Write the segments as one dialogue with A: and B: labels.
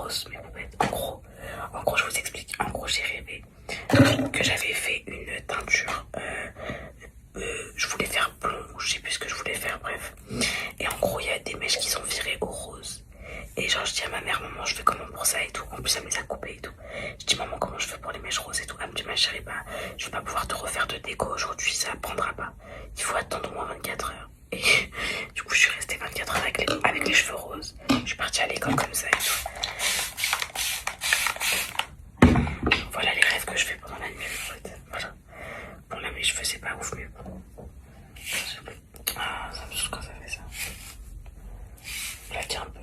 A: roses, mes poupettes. En gros, je vous explique. En gros, j'ai rêvé que j'avais fait une teinture. Je voulais faire blond, je sais plus ce que je voulais faire, bref. Et en gros, il y a des mèches qui sont virées au rose. Et genre, je dis à ma mère, maman, je fais comment pour ça et tout. En plus, elle me les a coupées et tout. Je dis, maman, comment je fais pour les mèches roses et tout. Elle me dit, ma chérie, bah, je vais pas pouvoir te refaire de déco aujourd'hui, ça prendra pas. Il faut attendre au moins 24 heures. Et du coup, je suis restée 24 heures avec les cheveux roses. Je suis partie à l'école comme ça et tout. Voilà les rêves que je fais pendant la nuit, en fait. Voilà. Bon, là, mes cheveux, c'est pas ouf, mais bon. Ah, ça me saoule quand ça fait ça. Plaquer un peu.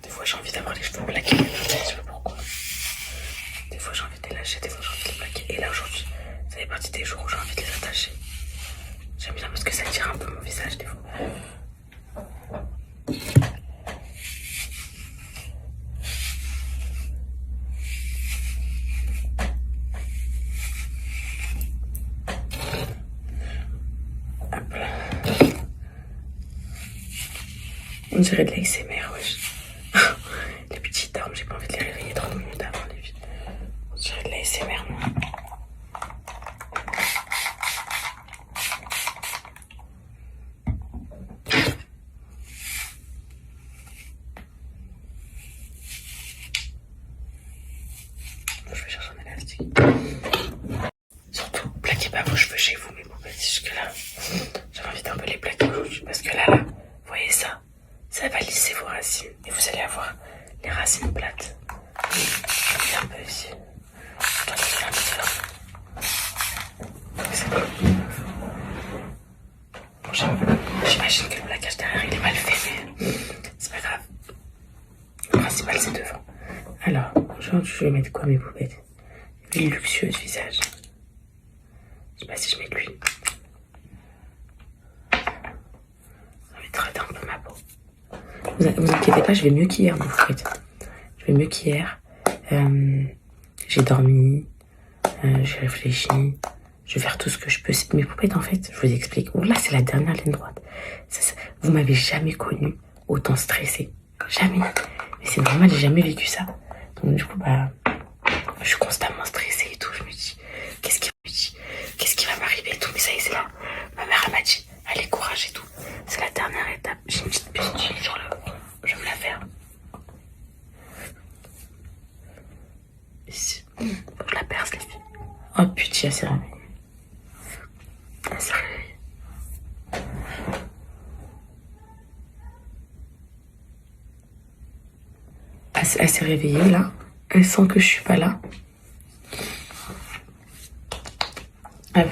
A: Des fois, j'ai envie d'avoir les cheveux plaqués. Je sais pas pourquoi. Des fois, j'ai envie de les lâcher, des fois, j'ai envie de les plaquer. Et là, aujourd'hui, ça fait partie des jours où j'ai envie de les attacher. J'aime bien parce que ça tire un peu mon visage, des fois. Hop là. On dirait de l'ASMR, wesh. Les petits dorment, j'ai pas envie de les réveiller 30 minutes avant les filles. On dirait de l'ASMR, non? Je vais chercher un élastique. Surtout, plaquez pas vos cheveux chez vous, mes poupettes. Jusque-là, j'avais envie d'un peu les plaquer aujourd'hui. Parce que là, vous voyez ça? Ça va lisser vos racines. Et vous allez avoir les racines plates. Regardez un peu ici. Je dois mettre un peu de c'est bon. Bon, j'imagine que le plaquage derrière, il est mal fait, mais c'est pas grave. Le principal, c'est devant. Alors, aujourd'hui, je vais mettre quoi, mes poupettes? Huile luxueuse visage. Je sais pas si je mets de l'huile. Ça va hydrater un peu ma peau. Vous inquiétez pas, je vais mieux qu'hier, mes poupettes. Je vais mieux qu'hier. J'ai dormi. J'ai réfléchi. Je vais faire tout ce que je peux. Mes poupettes, en fait, je vous explique. Oh, là, c'est la dernière ligne droite. Vous m'avez jamais connu autant stressée. Jamais. Mais c'est normal, j'ai jamais vécu ça. Donc, du coup, bah, je suis constamment stressée et tout. Je me dis, qu'est-ce qui va m'arriver et tout. Mais ça y est, c'est là. Ma mère, elle m'a dit, allez, courage et tout. C'est la dernière étape. J'ai une petite d'huile sur le front. Je vais me la faire. Ici. Faut que je la perce, les filles. Oh putain, elle s'est réveillée. Elle s'est réveillée. Elle s'est réveillée là. Elle sent que je suis pas là. Elle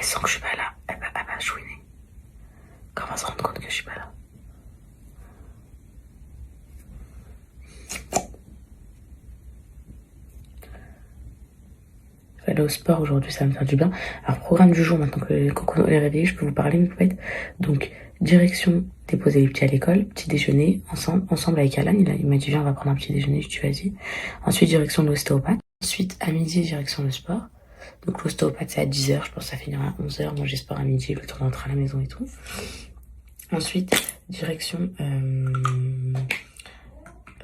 A: sent que je suis pas là. Elle va chouiner. Comment se rendre compte que je suis pas là? Je vais aller au sport aujourd'hui, ça va me faire du bien. Alors, programme du jour, maintenant que Coco est réveillé, je peux vous parler, mes poupettes. Donc, direction, déposer les petits à l'école, petit déjeuner, ensemble avec Alan. Il m'a dit, viens, on va prendre un petit déjeuner, je dis, vas-y. Ensuite, direction de l'ostéopathe. Ensuite, à midi, direction le sport. Donc, l'ostéopathe, c'est à 10h, je pense que ça finira à 11h. Moi, j'ai sport à midi, le temps d'entrer à la maison et tout. Ensuite, direction,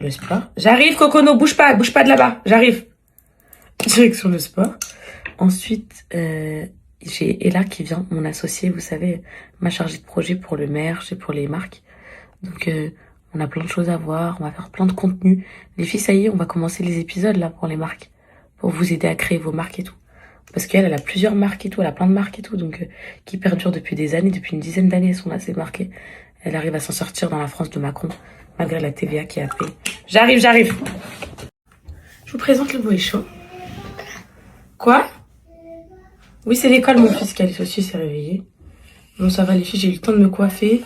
A: le sport. J'arrive, Cocono, bouge pas de là-bas, j'arrive. Direction le sport. Ensuite, j'ai Ella qui vient, mon associée, vous savez, ma chargée de projet pour le merch et pour les marques. Donc, on a plein de choses à voir, on va faire plein de contenu. Les filles, ça y est, on va commencer les épisodes là pour les marques, pour vous aider à créer vos marques et tout. Parce qu'elle, elle a plusieurs marques et tout, elle a plein de marques et tout, donc qui perdurent depuis des années, depuis une dizaine d'années, elles sont là, ces marques. Elle arrive à s'en sortir dans la France de Macron, malgré la TVA qui a payé. J'arrive. Je vous présente le boy show. Quoi? Oui, c'est l'école, mon fils, qui aussi s'est réveillé. Bon, ça va, les filles, j'ai eu le temps de me coiffer,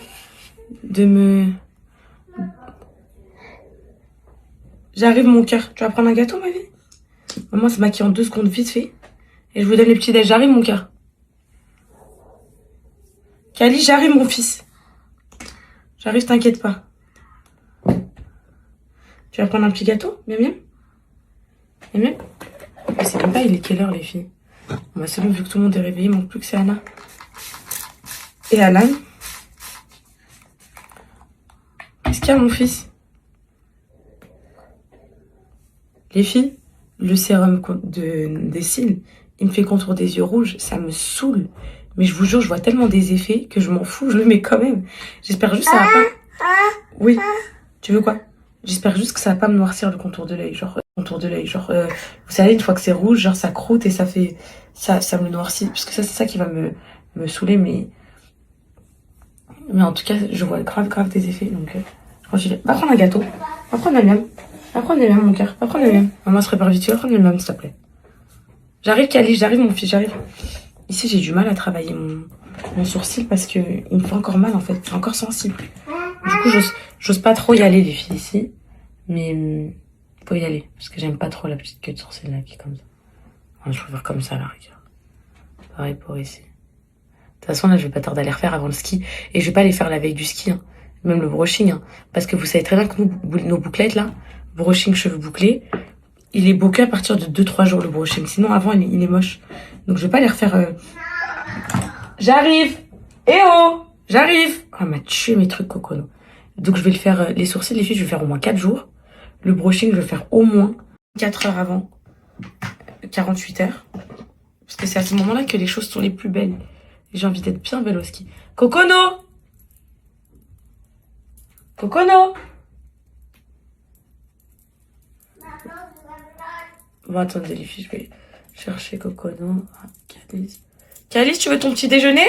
A: J'arrive, mon cœur. Tu vas prendre un gâteau, ma vie? Maman se maquille en 2 secondes, vite fait. Et je vous donne les petits déj. J'arrive, mon cœur. Kali, j'arrive, mon fils. J'arrive, t'inquiète pas. Tu vas prendre un petit gâteau? Miam, miam? Miam, miam? Je sais même pas, il est quelle heure, les filles? Bon, bah, c'est bon, vu que tout le monde est réveillé, il manque plus que c'est Anna. Et Alan. Qu'est-ce qu'il y a, mon fils? Les filles, le sérum des cils, il me fait contour des yeux rouges. Ça me saoule. Mais je vous jure, je vois tellement des effets que je m'en fous. Je le mets quand même. J'espère juste que ça va pas... Oui. Tu veux quoi? J'espère juste que ça va pas me noircir le contour de l'œil. Genre, contour de l'œil. Genre, vous savez, une fois que c'est rouge, genre, ça croûte et ça fait... Ça me noircit. Parce que ça, c'est ça qui va me saouler. Mais en tout cas, je vois grave des effets. Donc, je continue. Va prendre un gâteau. Va prendre la miam. Va prendre les miam, mon cœur. Va prendre les miam. Maman se prépare vite. Tu vas prendre les miam, s'il te plaît. J'arrive, Cali. J'arrive, mon fils. J'arrive. Ici, j'ai du mal à travailler mon sourcil parce que il me fait encore mal, en fait. C'est encore sensible. Du coup, j'ose pas trop y aller, les filles, ici. Mais faut y aller. Parce que j'aime pas trop la petite queue de sourcil, là, qui est comme ça. Enfin, je préfère comme ça, là, regarde. Pareil pour ici. De toute façon, là, je vais pas tarder à les refaire avant le ski. Et je vais pas les faire la veille du ski, hein. Même le brushing, hein. Parce que vous savez très bien que nos bouclettes, là, brushing cheveux bouclés, il est beau qu'à partir de 2-3 jours, le brushing. Sinon, avant, il est moche. Donc, je vais pas les refaire... J'arrive! Eh oh! J'arrive! Oh, elle m'a tué mes trucs Cocono. Donc, je vais le faire... les sourcils, les filles, je vais faire au moins 4 jours. Le brushing, je vais faire au moins 4 heures avant. 48 heures. Parce que c'est à ce moment-là que les choses sont les plus belles. J'ai envie d'être bien belle au ski. Cocono! Cocono! Bon, attendez, les filles, je vais chercher Cocono. Ah, Calice. Calice, tu veux ton petit déjeuner?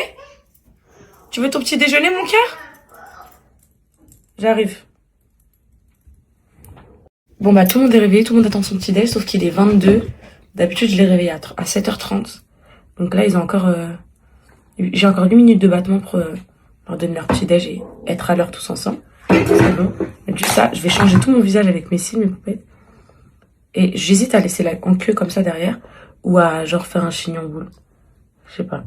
A: Tu veux ton petit déjeuner, mon cœur? J'arrive. Bon, bah, tout le monde est réveillé, tout le monde attend son petit déj, sauf qu'il est 22. D'habitude, je les réveille à 7h30. Donc là, ils ont encore... j'ai encore 8 minutes de battement pour leur donner leur petit déj et être à l'heure tous ensemble. C'est bon. Et juste ça, je vais changer tout mon visage avec mes cils, mes poupettes. Et j'hésite à laisser la en queue comme ça derrière ou à genre faire un chignon boule. Je sais pas.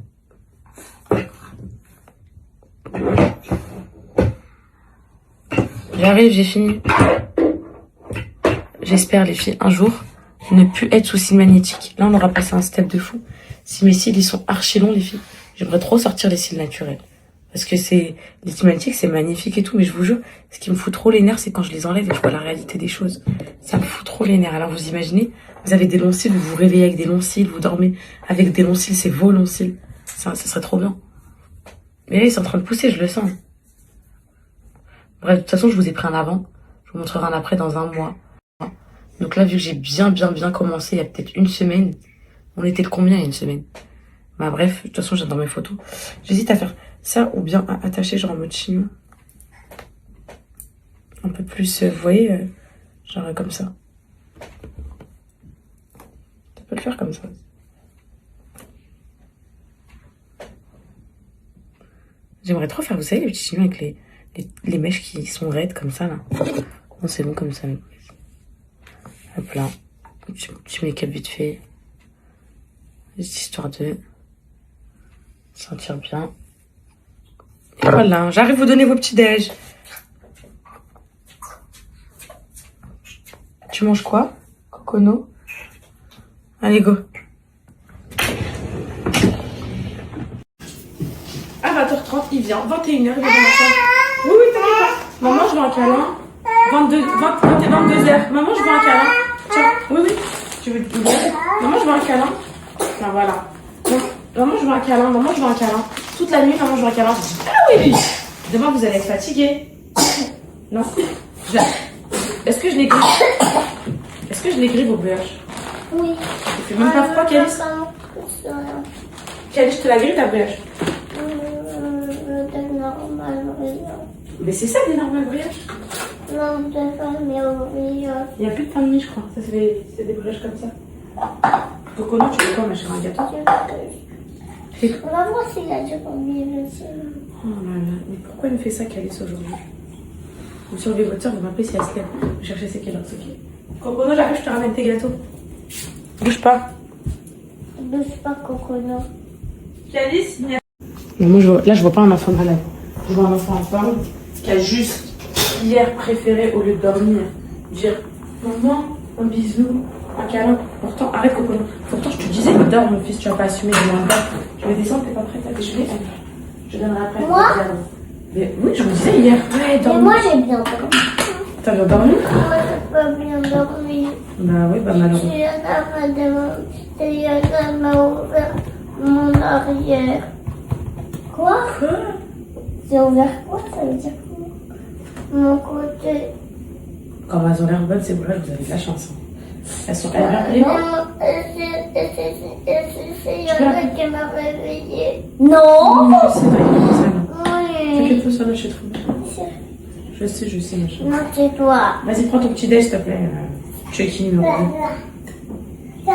A: J'arrive, j'ai fini. J'espère, les filles, un jour, ne plus être sous cils magnétiques. Là, on aura passé un step de fou. Si mes cils, ils sont archi longs, les filles, j'aimerais trop sortir les cils naturels. Parce que les cils magnétiques, c'est magnifique et tout, mais je vous jure, ce qui me fout trop les nerfs, c'est quand je les enlève et je vois la réalité des choses. Ça me fout trop les nerfs. Alors, vous imaginez, vous avez des longs cils, vous vous réveillez avec des longs cils, vous dormez avec des longs cils, c'est vos longs cils. Ça serait trop bien. Mais là, ils sont en train de pousser, je le sens. Bref, de toute façon, je vous ai pris un avant. Je vous montrerai un après dans un mois. Donc là, vu que j'ai bien commencé, il y a peut-être une semaine. On était le combien il y a une semaine? Bah bref, de toute façon, j'adore mes photos. J'hésite à faire ça ou bien à attacher genre en mode chignon. Un peu plus, vous voyez, genre comme ça. Tu peux le faire comme ça. J'aimerais trop faire, vous savez, les petits chignons avec les mèches qui sont raides comme ça, là. Non, c'est bon comme ça. Hop là. Petit make-up vite fait. Juste histoire de sentir bien. Et voilà, j'arrive vous donner vos petits déj. Tu manges quoi, Cocono? Allez, go. À 20h30, il vient. 21h, il est dans ma chambre. Oui, t'inquiète pas. Maman, je veux un câlin. 22h. Maman, je veux un câlin. Tiens, oui. Tu veux Maman, je veux un câlin. Ben voilà. Maman, je veux un câlin. Maman, je veux un câlin. Toute la nuit, maman, je veux un câlin. Ah oui. Demain, vous allez être fatigué. Non. Est-ce que je l'ai gris vos brioches?
B: Oui.
A: Il fait même pas froid, Calice? Calice, je te la grille ta brioche?
B: Des normales brioches.
A: Mais c'est ça, des normales brioches?
B: Non, des brioches.
A: Il n'y a plus de pain de mie, je crois. Ça, c'est des brioches comme ça. Cocono, tu veux quoi, ma chérie? Un gâteau?
B: On va voir s'il y a du combien aussi.
A: Oh là là, mais pourquoi il me fait ça, Calice, aujourd'hui? Vous surveillez votre soeur, vous m'appelez si elle se lève. Vous cherchez c'est quelle heure, c'est ok. Cocono, j'arrive, je te ramène tes gâteaux. Bouge pas.
B: Bouge pas, Cocono.
A: Calice, il y a... Non, là, je vois pas un enfant malade. Je vois un enfant en forme qui a juste, hier, préféré, au lieu de dormir, dire maman, un bisou, un câlin. Pourtant, arrête, Cocono. Pourtant, je te disais, dors, mon fils, tu vas pas assumer de moi. Je vais descendre, t'es pas prête à déjeuner? Je donnerai après.
B: Moi
A: Mais oui, je vous disais hier. Ouais,
B: Mais moi, j'ai bien dormi.
A: T'as bien dormi?
B: Moi, j'ai pas bien dormi.
A: Bah oui, bah malheureusement.
B: Il y a m'a ouvert mon arrière. Quoi? C'est ouvert quoi? Ça veut dire quoi? Mon côté.
A: Quand elles ont l'air bonnes, c'est vrai, vous avez de la chance. Elles sont bien pliées.
B: Non, c'est Yana qui m'a réveillée. Non!
A: C'est vrai, ça va.
B: Oui.
A: T'inquiète pas, ça va, je suis trop bien. Je sais, machin.
B: Non, c'est toi.
A: Vas-y, prends ton petit déj, s'il te plaît. Tu es qui, numéro 2?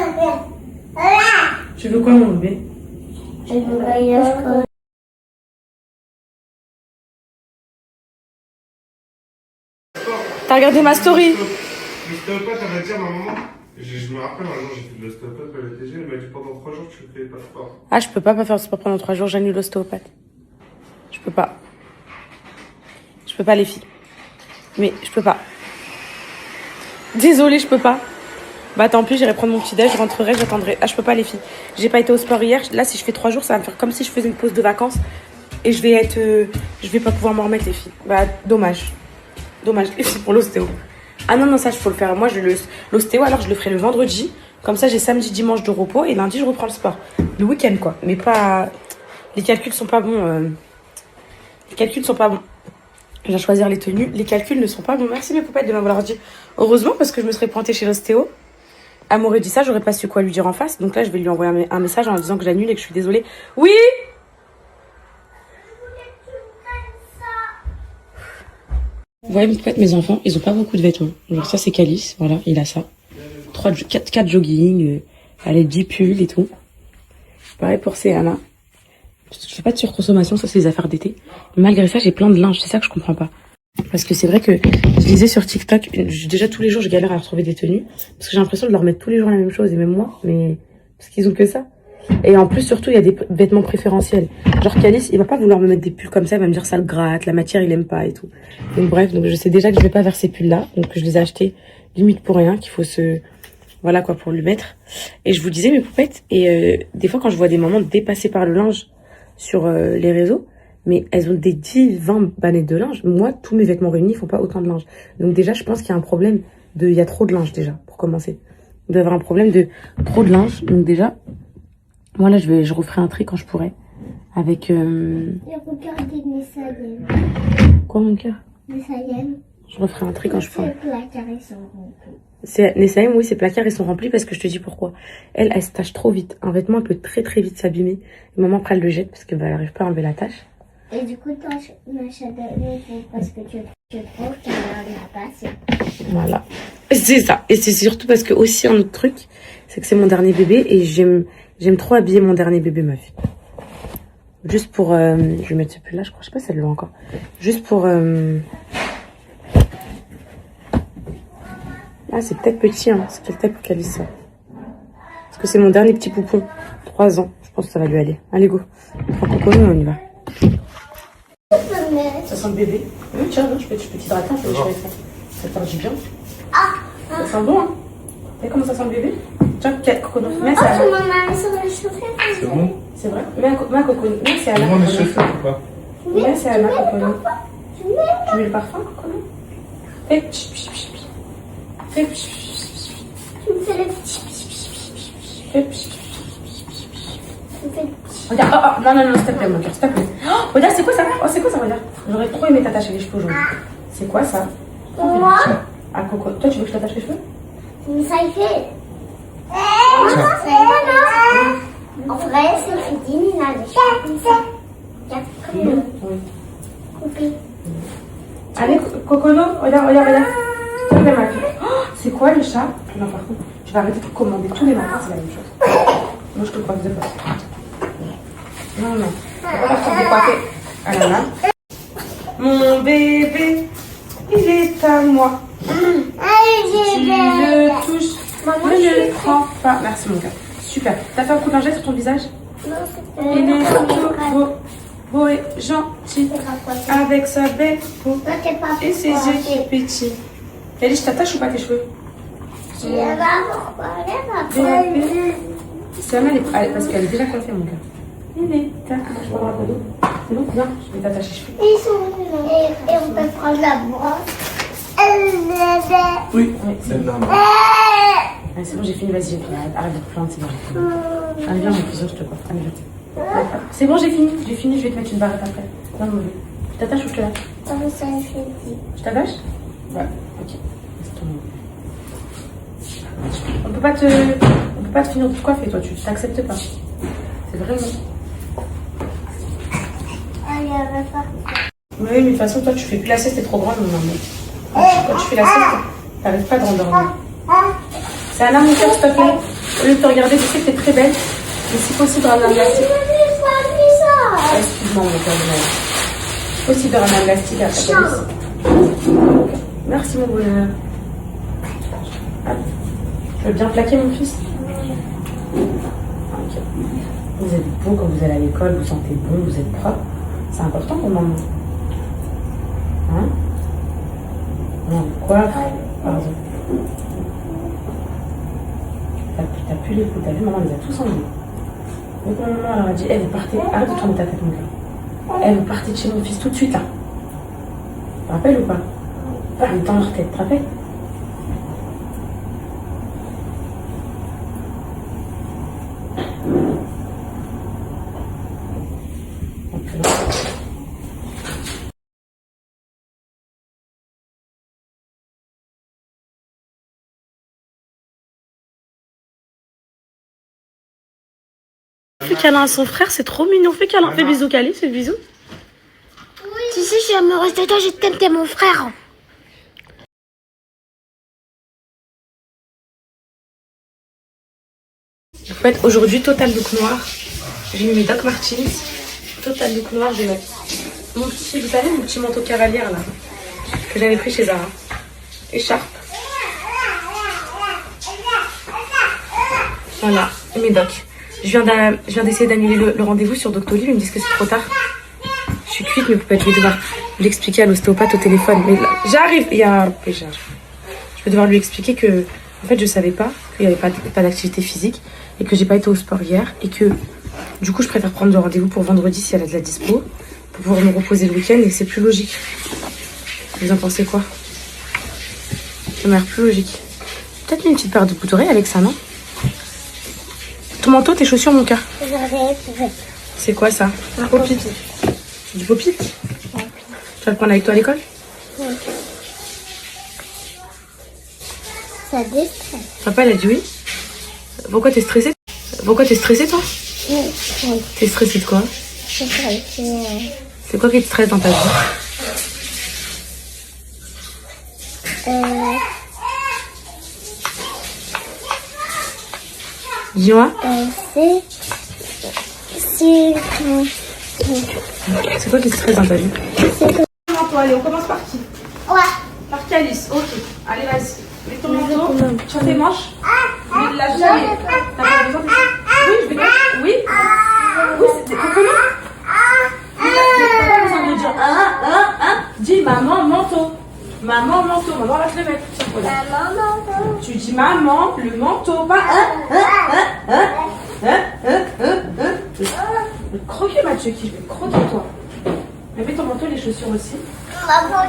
A: Tu veux quoi, mon bébé?
B: Je veux voyage.
A: T'as regardé ma story?
C: L'ostéopathe, elle m'a dit à ma maman, je me rappelle, un jour j'ai fait de l'ostéopathe à l'ETG, elle m'a dit pendant 3 jours tu fais pas de sport.
A: Ah, je peux pas faire de sport pendant 3 jours, j'annule l'ostéopathe. Je peux pas. Je peux pas, les filles. Mais je peux pas. Désolée, je peux pas. Bah tant pis, j'irai prendre mon petit déj, je rentrerai, j'attendrai. Ah, je peux pas, les filles. J'ai pas été au sport hier. Là, si je fais 3 jours, ça va me faire comme si je faisais une pause de vacances. Et je vais pas pouvoir m'en remettre, les filles. Bah, dommage. Dommage, les filles, pour l'ostéo. Ah non, ça, je peux le faire. Moi, l'ostéo, alors je le ferai le vendredi. Comme ça, j'ai samedi, dimanche de repos. Et lundi, je reprends le sport. Le week-end, quoi. Mais pas... Les calculs sont pas bons. Les calculs sont pas bons. Je viens choisir les tenues. Les calculs ne sont pas bons. Merci, mes poupettes, de m'avoir dit. Heureusement, parce que je me serais pointée chez l'ostéo. Elle m'aurait dit ça, j'aurais pas su quoi lui dire en face. Donc là, je vais lui envoyer un message en disant que j'annule et que je suis désolée. Oui! Vous voyez, mes enfants, ils ont pas beaucoup de vêtements. Genre ça, c'est Calice, voilà, il a ça. 4 jogging, elle a 10 pulls et tout. Pareil pour Céana. Je fais pas de surconsommation, ça c'est des affaires d'été. Malgré ça, j'ai plein de linge, c'est ça que je comprends pas. Parce que c'est vrai que je lisais sur TikTok, déjà tous les jours je galère à retrouver des tenues. Parce que j'ai l'impression de leur mettre tous les jours la même chose, et même moi, mais parce qu'ils ont que ça. Et en plus, surtout, il y a des vêtements préférentiels. Genre Calice, il va pas vouloir me mettre des pulls comme ça, il va me dire ça le gratte, la matière il aime pas et tout. Donc bref, donc je sais déjà que je vais pas vers ces pulls-là, donc je les ai achetés limite pour rien, qu'il faut voilà quoi, pour lui mettre. Et je vous disais mes poupettes, et des fois quand je vois des mamans dépassées par le linge sur les réseaux, mais elles ont des 10-20 bannettes de linge. Moi, tous mes vêtements réunis font pas autant de linge. Donc déjà, je pense qu'il y a un problème il y a trop de linge déjà, pour commencer. Il doit y avoir un problème de trop de linge, donc déjà... Moi là je referai un tri quand je pourrai. Avec
B: Et regardez Nessayen.
A: Quoi mon cœur?
B: Nessayen.
A: Je referai un tri quand je pourrai.
B: Ces placards, ils sont remplis.
A: Nessayen, oui, ses placards ils sont remplis parce que je te dis pourquoi. Elle se tache trop vite. Un vêtement elle peut très très vite s'abîmer. Et maman après elle le jette parce qu'elle n'arrive pas à enlever la tache.
B: Et du coup toi m'achètes parce que tu trouves qu'elle a la passe.
A: Voilà. C'est ça. Et c'est surtout parce que aussi un autre truc, c'est que c'est mon dernier bébé et j'aime trop habiller mon dernier bébé, ma fille. Juste pour... je vais mettre ce pull là, je crois. Je sais pas si elle l'a encore. Juste pour... Ah, c'est peut-être petit, hein. C'est quelle taille pour Calice, ça? Parce que c'est mon dernier petit poupon. 3 ans. Je pense que ça va lui aller. Allez, go. On prend Coco, on y va. Ça sent le bébé. Oui, tiens, je peux t'hydrater un peu. Ça te dit bien. Ça sent bon, hein. Vous savez comment ça sent le bébé? Tiens, Coco, mets ça.
B: Tu m'en as mis sur les chaussures.
C: C'est bon?
A: C'est vrai? Mets à Coco. Mets c'est à la
C: Comment les chaussures ou pas?
A: Mets c'est à la Coco.
B: Tu mets
A: Tu mets le parfum, Coco? Fais pch, pch, pch, pch. Fais pch, pch, pch.
B: Tu me fais le petit.
A: Fais pch.
B: Tu me fais le petit.
A: Regarde, non, s'il te plaît, mon cœur, s'il te plaît. Oh, regarde, c'est quoi ça? Oh, c'est quoi ça, regarde? J'aurais trop aimé t'attacher les cheveux aujourd'hui. C'est quoi ça?
B: Moi,
A: Ah, Coco, toi, tu veux que je t'attache les cheveux?
B: ça y fait. En vrai, c'est fini, il a des cheveux comme ça. Regarde, comme nous.
A: Oui.
B: Coupé.
A: Allez, Cocono, regarde. S'il te plaît, ma fille. Oh, c'est quoi les chats? Non, par contre, tu vas arrêter de commander tous les matins, c'est la même chose. Moi, je te croise de face. Non. On va faire décoiffer. Ah là là. Mon bébé, il est à moi. Tu le touches, ne le prends pas. Merci mon gars. Super. T'as fait un coup de lingette sur ton visage?
B: Non,
A: Il est tout beau et gentil. Avec sa belle peau et ses yeux petits. Ellie, je t'attache ou pas tes cheveux? C'est parce qu'elle est déjà coiffée mon gars. Il est à moi. Je peux avoir un cadeau? C'est bon, viens, je vais t'attacher les cheveux.
B: Ils sont et on peut prendre la brosse.
C: Oui, celle-là.
A: Allez, c'est bon, j'ai fini, vas-y, j'ai fini. Arrête de te plaindre, c'est bon, j'ai fini. Allez, viens, mon cousin, je te coiffe. Allez, viens. C'est bon, j'ai fini, je vais te mettre une barrette après. Non, non, tu t'attaches ou je te lâche?
B: Ça me fait dit.
A: Je t'attache? Ouais, ok. On peut pas te finir de te coiffer, toi, tu t'acceptes pas. C'est vraiment.
B: Ah, il y avait pas.
A: Oui, mais de toute façon, toi, tu fais plus la sieste, t'es trop grande, maman. Quand tu fais la sieste, t'arrives pas à te rendormir. C'est un mon cœur, s'il te plaît. Au lieu de te regarder, je sais que t'es très belle. Mais si possible, ramener un plastique. Excuse-moi, mon cœur de mère. Si possible, ramener un plastique à ta place. Merci, mon bonheur. Tu veux bien plaquer, mon fils? Ok. Vous êtes beau quand vous allez à l'école, vous sentez bon, vous êtes propre. C'est important pour maman. Hein? Non, quoi? Pardon. T'as plus les coups, t'as vu, maman les a tous enlevés. Donc maman elle a dit, vous partez, arrête de tourner ta tête, mon gars. Vous partez de chez mon fils tout de suite là. Tu te rappelles ou pas? Il est dans leur tête, tu te rappelles? Fais câlin à son frère, c'est trop mignon. Fais câlin, fais bisous, Cali, fais bisous.
B: Oui. Tu sais, je suis amoureuse de toi, je t'aime, t'es mon frère.
A: En fait, aujourd'hui, total look noir. J'ai mis mes Doc Martens. Total look noir, je vais mettre mon petit, vous savez, mon petit manteau cavalière là, que j'avais pris chez Zara. Écharpe. Voilà, mes Doc. Je viens d'essayer d'annuler le rendez-vous sur Doctolib. Ils me disent que c'est trop tard. Je suis cuite, mais peut-être je vais devoir l'expliquer à l'ostéopathe au téléphone. Mais là, j'arrive. Je vais devoir lui expliquer que, en fait, je savais pas qu'il n'y avait pas d'activité physique et que j'ai pas été au sport hier et que, du coup, je préfère prendre le rendez-vous pour vendredi si elle a de la dispo pour pouvoir me reposer le week-end et que c'est plus logique. Vous en pensez quoi? Ça m'a l'air plus logique. Peut-être une petite paire de bouts d'oreilles avec ça, non? Ton manteau, tes chaussures, mon cœur. C'est quoi ça? Un pop-it. Du pop-it? Tu vas le prendre avec toi à l'école?
B: Oui. Ça déstresse.
A: Papa, elle a dit oui. Pourquoi t'es stressée? Pourquoi t'es stressée, toi?
B: Oui.
A: T'es stressée de quoi?
B: Je suis stressée.
A: C'est quoi qui te stresse dans ta vie? Dis-moi. C'est quoi qui te stresse dans ta vie? Allez, on commence par qui?
B: Ouais.
A: Par Calice, ok. Allez, vas-y. Mets ton manteau sur tes manches. Mais lâche jamais. T'as pas besoin de ça? Oui, je vais mettre. Oui. Oui, c'est comment? T'as pas besoin de dire Dis maman manteau. Maman manteau. Maman va te le mettre. Tiens, voilà.
B: Maman, maman.
A: Tu dis maman le manteau. Pas Je vais te croquer, Mathieu, qui je vais te croquer, toi. Mais mets ton manteau, les chaussures aussi.
B: Maman,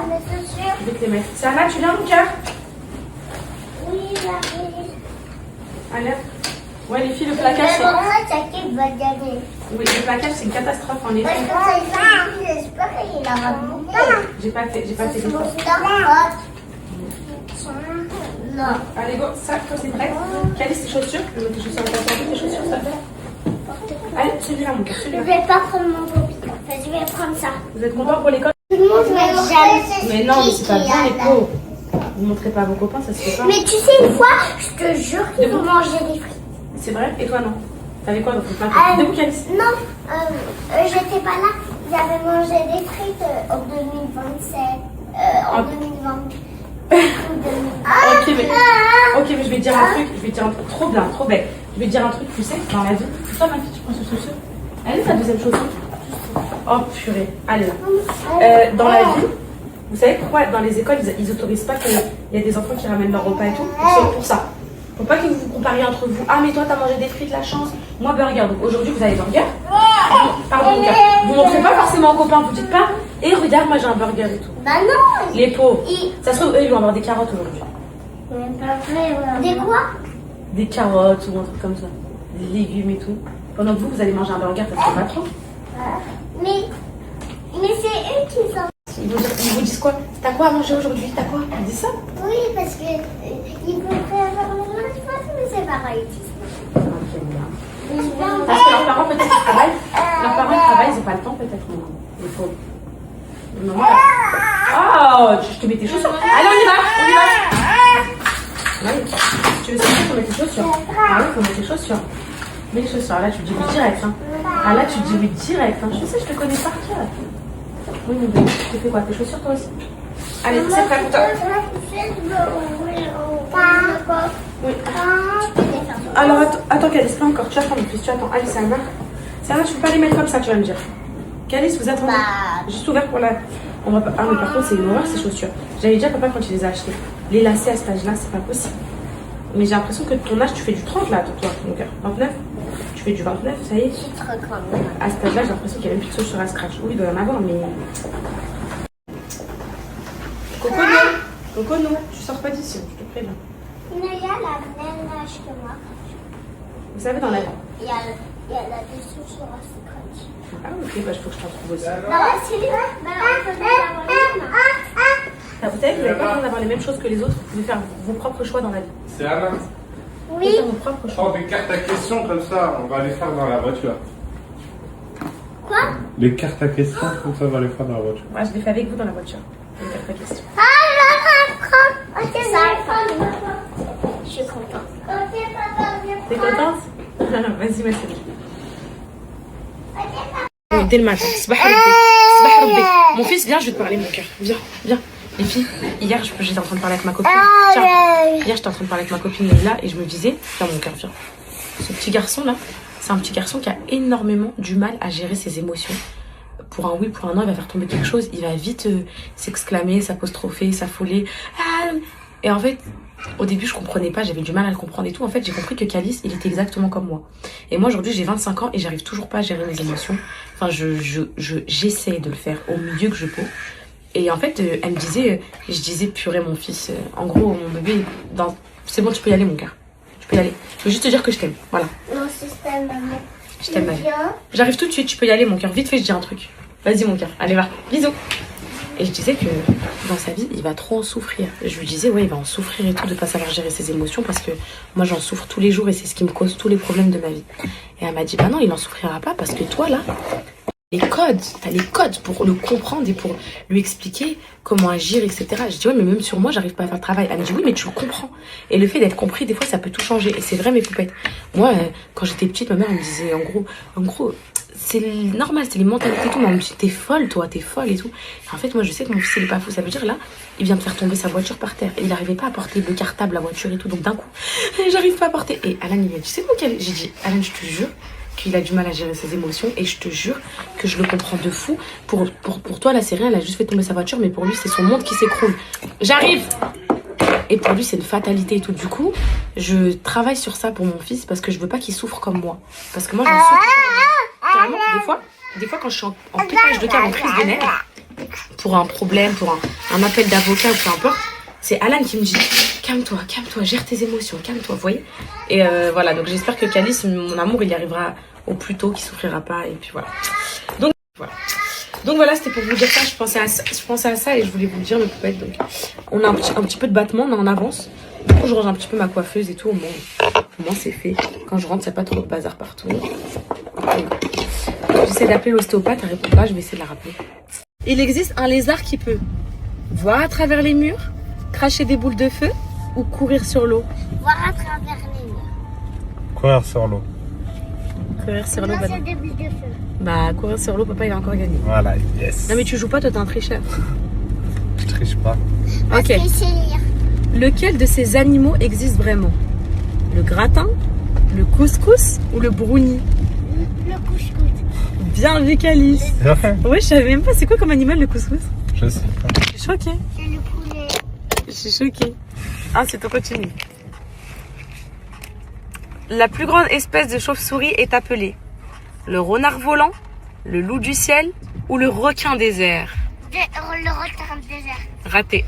B: mes chaussures.
A: Je vais te les mettre. C'est Anna, tu viens, mon cœur?
B: Oui, j'arrive.
A: Allez. Ouais, les filles, le placage, c'est... Oui, le placage, c'est une catastrophe, en effet.
B: J'espère qu'il aura monté.
A: J'ai pas fait d'effort.
B: Non.
A: Allez, go, ça, toi, c'est prêt? Calice, tes chaussures? Je vais mettre tes chaussures à ta tes chaussures, ça te fait? Allez, celui-là, mon cœur,
B: Je
A: celui-là.
B: vais pas prendre mon pop-it. Je vais prendre ça.
A: Vous êtes contents pour l'école?
B: Tout le monde va jamais.
A: Mais non, mais c'est pas bien, les pauvres. Vous montrez pas à vos copains, ça se fait pas.
B: Mais tu sais, une fois, je te jure qu'ils vont manger des frites.
A: C'est vrai? Et toi, non? T'avais quoi dans ton plat? Debout, Calice?
B: Non, j'étais pas là. J'avais mangé des frites en 2027. En 2020.
A: Ok, mais je vais te dire un truc, trop bien, trop belle. Je vais te dire un truc, tu sais, dans la vie. C'est toi, ma fille, tu prends ce chaussure. Elle est ta deuxième chaussure? Oh, purée, allez là. Dans la vie, vous savez pourquoi dans les écoles, ils autorisent pas qu'il y a des enfants qui ramènent leur repas et tout? C'est pour ça. Faut pas que vous vous compariez entre vous. Ah, mais toi, t'as mangé des frites, la chance. Moi, burger. Donc aujourd'hui, vous avez burger. Pardon, gars. Vous montrez pas forcément aux copains, vous dites pas. Et regarde, moi j'ai un burger et tout.
B: Bah non.
A: Les pauvres.
B: Et...
A: Ça se trouve, eux ils vont avoir des carottes aujourd'hui.
B: Des quoi?
A: Des carottes ou un truc comme ça. Des légumes et tout. Pendant que vous allez manger un burger, ça se fait pas trop.
B: Mais c'est eux qui sont.
A: Ils vous disent quoi? T'as quoi à manger aujourd'hui? T'as quoi? Ils disent ça?
B: Oui, parce que ils voudraient avoir le même espace, mais c'est pareil.
A: Ok, bien. Parce que leurs parents peut-être travaillent. Leurs parents travaillent, ils n'ont pas le temps peut-être. Il faut. Non. Oh, je te mets tes chaussures. Allez, on y va. Ouais. Tu veux sortir, faut mettre tes chaussures. Ah oui, faut mettre tes chaussures. Mets les chaussures. Là, tu dis oui direct. Hein. Ah là, tu dis oui direct. Hein. Je sais, je te connais par cœur. Oui, mon bébé, tu fais quoi? Tes chaussures toi aussi? Allez, c'est prêt pour toi. Oui. Alors, attends, Calice, pas encore. Tu attends, mon fils, tu attends. Allez, ça va. Ça va, tu peux pas les mettre comme ça, tu vas me dire. Calice, vous attendez. Juste ouvert pour la. On va pas... Ah, mais par contre, c'est une horreur ces chaussures. J'avais dit à papa quand tu les as achetées. Les lacets à cet âge-là, c'est pas possible. Mais j'ai l'impression que ton âge, tu fais du 30 là, toi, mon cœur. 29? Tu fais du 29, ça y est. À cet âge-là, j'ai l'impression qu'il y a même plus de chaussures à scratch. Oui, il doit y en avoir, mais. Coco, non, tu sors pas d'ici, je te préviens.
B: Il y a la même âge que moi.
A: Vous savez, dans la.
B: Il y a la dessous sur un scratch.
A: Ah, ok, bah, il faut que je t'en trouve aussi.
B: Non, c'est lui.
A: Ah, vous savez que vous n'avez pas besoin d'avoir les mêmes choses que les autres. Vous pouvez faire vos propres choix dans la vie.
C: C'est Alain.
A: Vous pouvez faire vos propres choix.
C: Prends des cartes à questions comme ça, on va les faire dans la voiture.
B: Quoi?
C: Les cartes à questions comme ça, on va les faire dans la voiture.
A: Moi, je l'ai fait avec vous dans la voiture. Les cartes à questions.
B: Je suis contente.
A: T'es contente? Vas-y, ma chérie. Dès le matin. Sabah Rabbi. Mon fils, viens, je vais te parler, mon cœur. Viens. Les filles, hier, j'étais en train de parler avec ma copine. Tiens, hier, j'étais en train de parler avec ma copine là et je me disais, tiens, mon cœur, viens. Ce petit garçon là, c'est un petit garçon qui a énormément du mal à gérer ses émotions. Pour un oui, pour un non, il va faire tomber quelque chose, il va vite s'exclamer, s'apostropher, s'affoler. Et en fait, au début, je comprenais pas, j'avais du mal à le comprendre et tout. En fait, j'ai compris que Calice, il était exactement comme moi. Et moi, aujourd'hui, j'ai 25 ans et j'arrive toujours pas à gérer mes émotions. Enfin, j'essaie de le faire au mieux que je peux. Et en fait, elle me disait, je disais, purée, mon fils, en gros, mon bébé, c'est bon, tu peux y aller, mon cœur. Tu peux y aller. Je veux juste te dire que je t'aime, voilà.
B: Mon système, maman.
A: Je t'aime, maman. J'arrive tout de suite, tu peux y aller, mon cœur. Vite fait, je dis un truc. Vas-y, mon cœur. Allez, va. Bisous. Et je disais que dans sa vie, il va trop en souffrir. Et je lui disais, ouais, il va en souffrir et tout, de pas savoir gérer ses émotions, parce que moi, j'en souffre tous les jours et c'est ce qui me cause tous les problèmes de ma vie. Et elle m'a dit, bah non, il en souffrira pas, parce que toi, là, t'as les codes pour le comprendre et pour lui expliquer comment agir, etc. Je dis, ouais, mais même sur moi, j'arrive pas à faire le travail. Elle me dit, oui, mais tu le comprends. Et le fait d'être compris, des fois, ça peut tout changer. Et c'est vrai, mes poupettes. Moi, quand j'étais petite, ma mère, elle me disait, en gros, c'est normal, c'est les mentalités et tout. Mais on me dit, t'es folle, toi, t'es folle et tout. Et en fait, moi, je sais que mon fils, il est pas fou. Ça veut dire, là, il vient de faire tomber sa voiture par terre. Et il n'arrivait pas à porter le cartable, la voiture et tout. Donc, d'un coup, j'arrive pas à porter. Et Alan, il m'a dit, c'est moi qui. J'ai dit, Alan, je te jure qu'il a du mal à gérer ses émotions et je te jure que je le comprends de fou. Pour toi, là, c'est rien, elle a juste fait tomber sa voiture, mais pour lui, c'est son monde qui s'écroule. J'arrive! Et pour lui, c'est une fatalité et tout. Du coup, je travaille sur ça pour mon fils parce que je veux pas qu'il souffre comme moi. Parce que moi, j'en souffre. Carrément, des fois, quand je suis en pétage de câble, en crise de nerfs, pour un problème, pour un appel d'avocat ou peu importe, c'est Alan qui me dit calme-toi, gère tes émotions, calme-toi, vous voyez. Et voilà, donc j'espère que Calice, mon amour, il y arrivera au plus tôt, qu'il souffrira pas, et puis voilà. Donc voilà, c'était pour vous dire ça, je pensais à ça et je voulais vous le dire, mes poupettes. Donc on a un petit peu de battement, on est en avance. Du coup, je range un petit peu ma coiffeuse et tout, au moins c'est fait. Quand je rentre, il n'y a pas trop de bazar partout. J'essaie d'appeler l'ostéopathe, elle répond pas, je vais essayer de la rappeler. Il existe un lézard qui peut voir à travers les murs, cracher des boules de feu ou courir sur l'eau.
B: Voir à travers les murs.
C: Courir sur l'eau.
A: Courir sur l'eau,
B: Là, c'est des boules de feu.
A: bah courir sur l'eau, papa il a encore gagné.
C: Voilà, yes.
A: Non mais tu joues pas, toi t'es un tricheur.
C: Je triche pas.
A: Ok.
B: Je sais lire.
A: Lequel de ces animaux existe vraiment? Le gratin, le couscous ou le brownie?
B: Le couscous.
A: Bien vu, Calice. Ouais, je savais même pas, c'est quoi comme animal le couscous?
C: Je sais pas.
A: Je suis choquée.
B: C'est le poulet.
A: Je suis choquée. Ah, c'est ton continu. La plus grande espèce de chauve-souris est appelée le renard volant, le loup du ciel ou le requin des airs?
B: Le renard des airs.
A: Raté.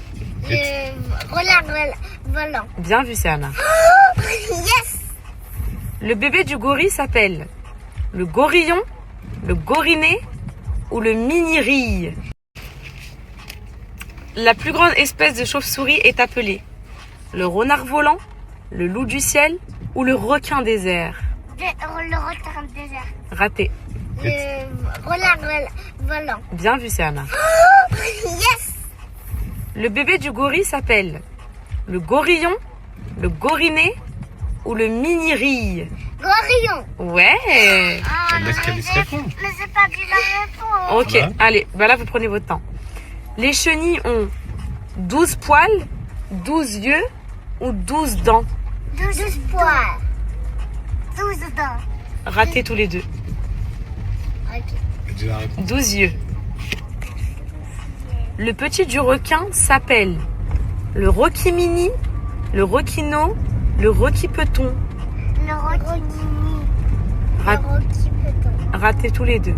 B: Le renard volant.
A: Bien vu, c'est Anna.
B: Yes.
A: Le bébé du gorille s'appelle le gorillon, le gorinet ou le mini-rille? La plus grande espèce de chauve-souris est appelée le renard volant, le loup du ciel ou le requin des airs?
B: Le renard des airs.
A: Raté.
B: Le renard volant.
A: Bien vu, c'est Anna.
B: Yes.
A: Le bébé du gorille s'appelle le gorillon, le gorinet ou le mini-rille?
B: Gorillon.
A: Ouais.
B: Ah,
C: Laisse Calice répondre.
B: Mais c'est pas dit la réponse.
A: Ok,
C: Voilà.
A: allez, bah là vous prenez votre temps. Les chenilles ont 12 poils, 12 yeux ou 12 dents?
B: 12 poils. 12 dents.
A: Ratés tous les deux.
B: Ok.
C: Dis la réponse.
A: 12 yeux. Le petit du requin s'appelle le roquimini, le roquino, le roquipeton.
B: Le roquimini.
A: Rat-
B: Le roquipeton.
A: Ratés tous les deux.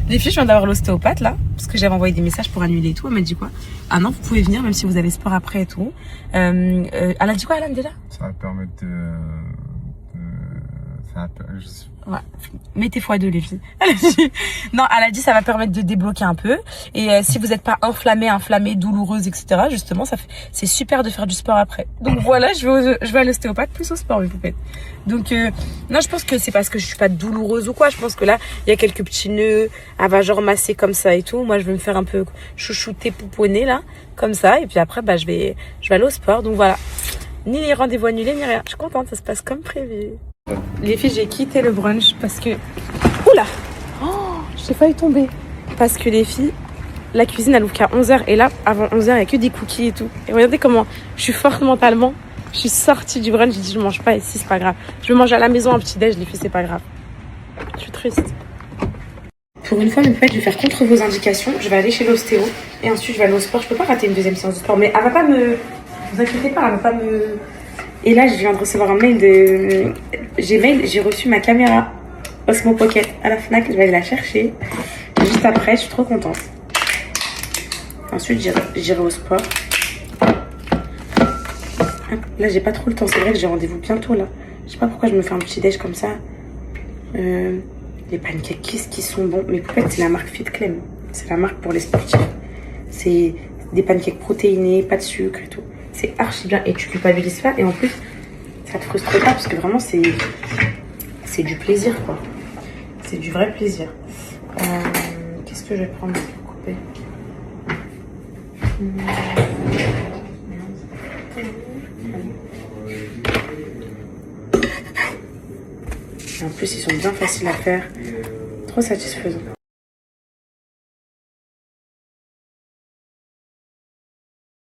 A: Les filles, je viens d'avoir l'ostéopathe là, parce que j'avais envoyé des messages pour annuler et tout. Elle m'a dit quoi? Ah non, vous pouvez venir même si vous avez sport après et tout. Elle a dit quoi, Alan, déjà?
D: Ça va permettre
A: Ouais. Mettez x2 les filles. Non, elle a dit ça va permettre de débloquer un peu. Et si vous n'êtes pas inflammée, douloureuse, etc. Justement, c'est super de faire du sport après. Donc voilà, je vais à l'ostéopathe plus au sport, mes poupettes. Donc non, je pense que c'est parce que je suis pas douloureuse ou quoi. Je pense que là, il y a quelques petits nœuds. Elle va genre masser comme ça et tout. Moi, je vais me faire un peu chouchouter, pouponner là, comme ça. Et puis après, bah je vais aller au sport. Donc voilà. Ni les rendez-vous annulés, ni rien. Je suis contente, ça se passe comme prévu. Les filles, j'ai quitté le brunch parce que... Oula, j'ai failli tomber. Parce que les filles, la cuisine, elle ouvre qu'à 11h. Et là, avant 11h, il n'y a que des cookies et tout. Et regardez comment je suis forte mentalement. Je suis sortie du brunch, j'ai dit je mange pas ici, c'est pas grave. Je vais manger à la maison un petit déj, les filles, c'est pas grave. Je suis triste. Pour une fois, mes potes, je vais faire contre vos indications. Je vais aller chez l'ostéo. Et ensuite, je vais aller au sport. Je peux pas rater une deuxième séance de sport. Mais elle va pas me... Vous inquiétez pas, elle va pas me... Et là, je viens de recevoir un mail de Gmail. J'ai reçu ma caméra Osmo Pocket à la Fnac. Je vais aller la chercher. Juste après, je suis trop contente. Ensuite, j'irai au sport. Là, j'ai pas trop le temps. C'est vrai que j'ai rendez-vous bientôt, là. Je sais pas pourquoi je me fais un petit déj comme ça. Les pancakes qui sont bons. Mais en fait, c'est la marque Fit Clem. C'est la marque pour les sportifs. C'est des pancakes protéinés, pas de sucre et tout. C'est archi bien et tu culpabilises pas et en plus ça te frustre pas parce que vraiment c'est du plaisir quoi. C'est du vrai plaisir. Qu'est-ce que je vais prendre pour couper? Et en plus ils sont bien faciles à faire. Trop satisfaisant.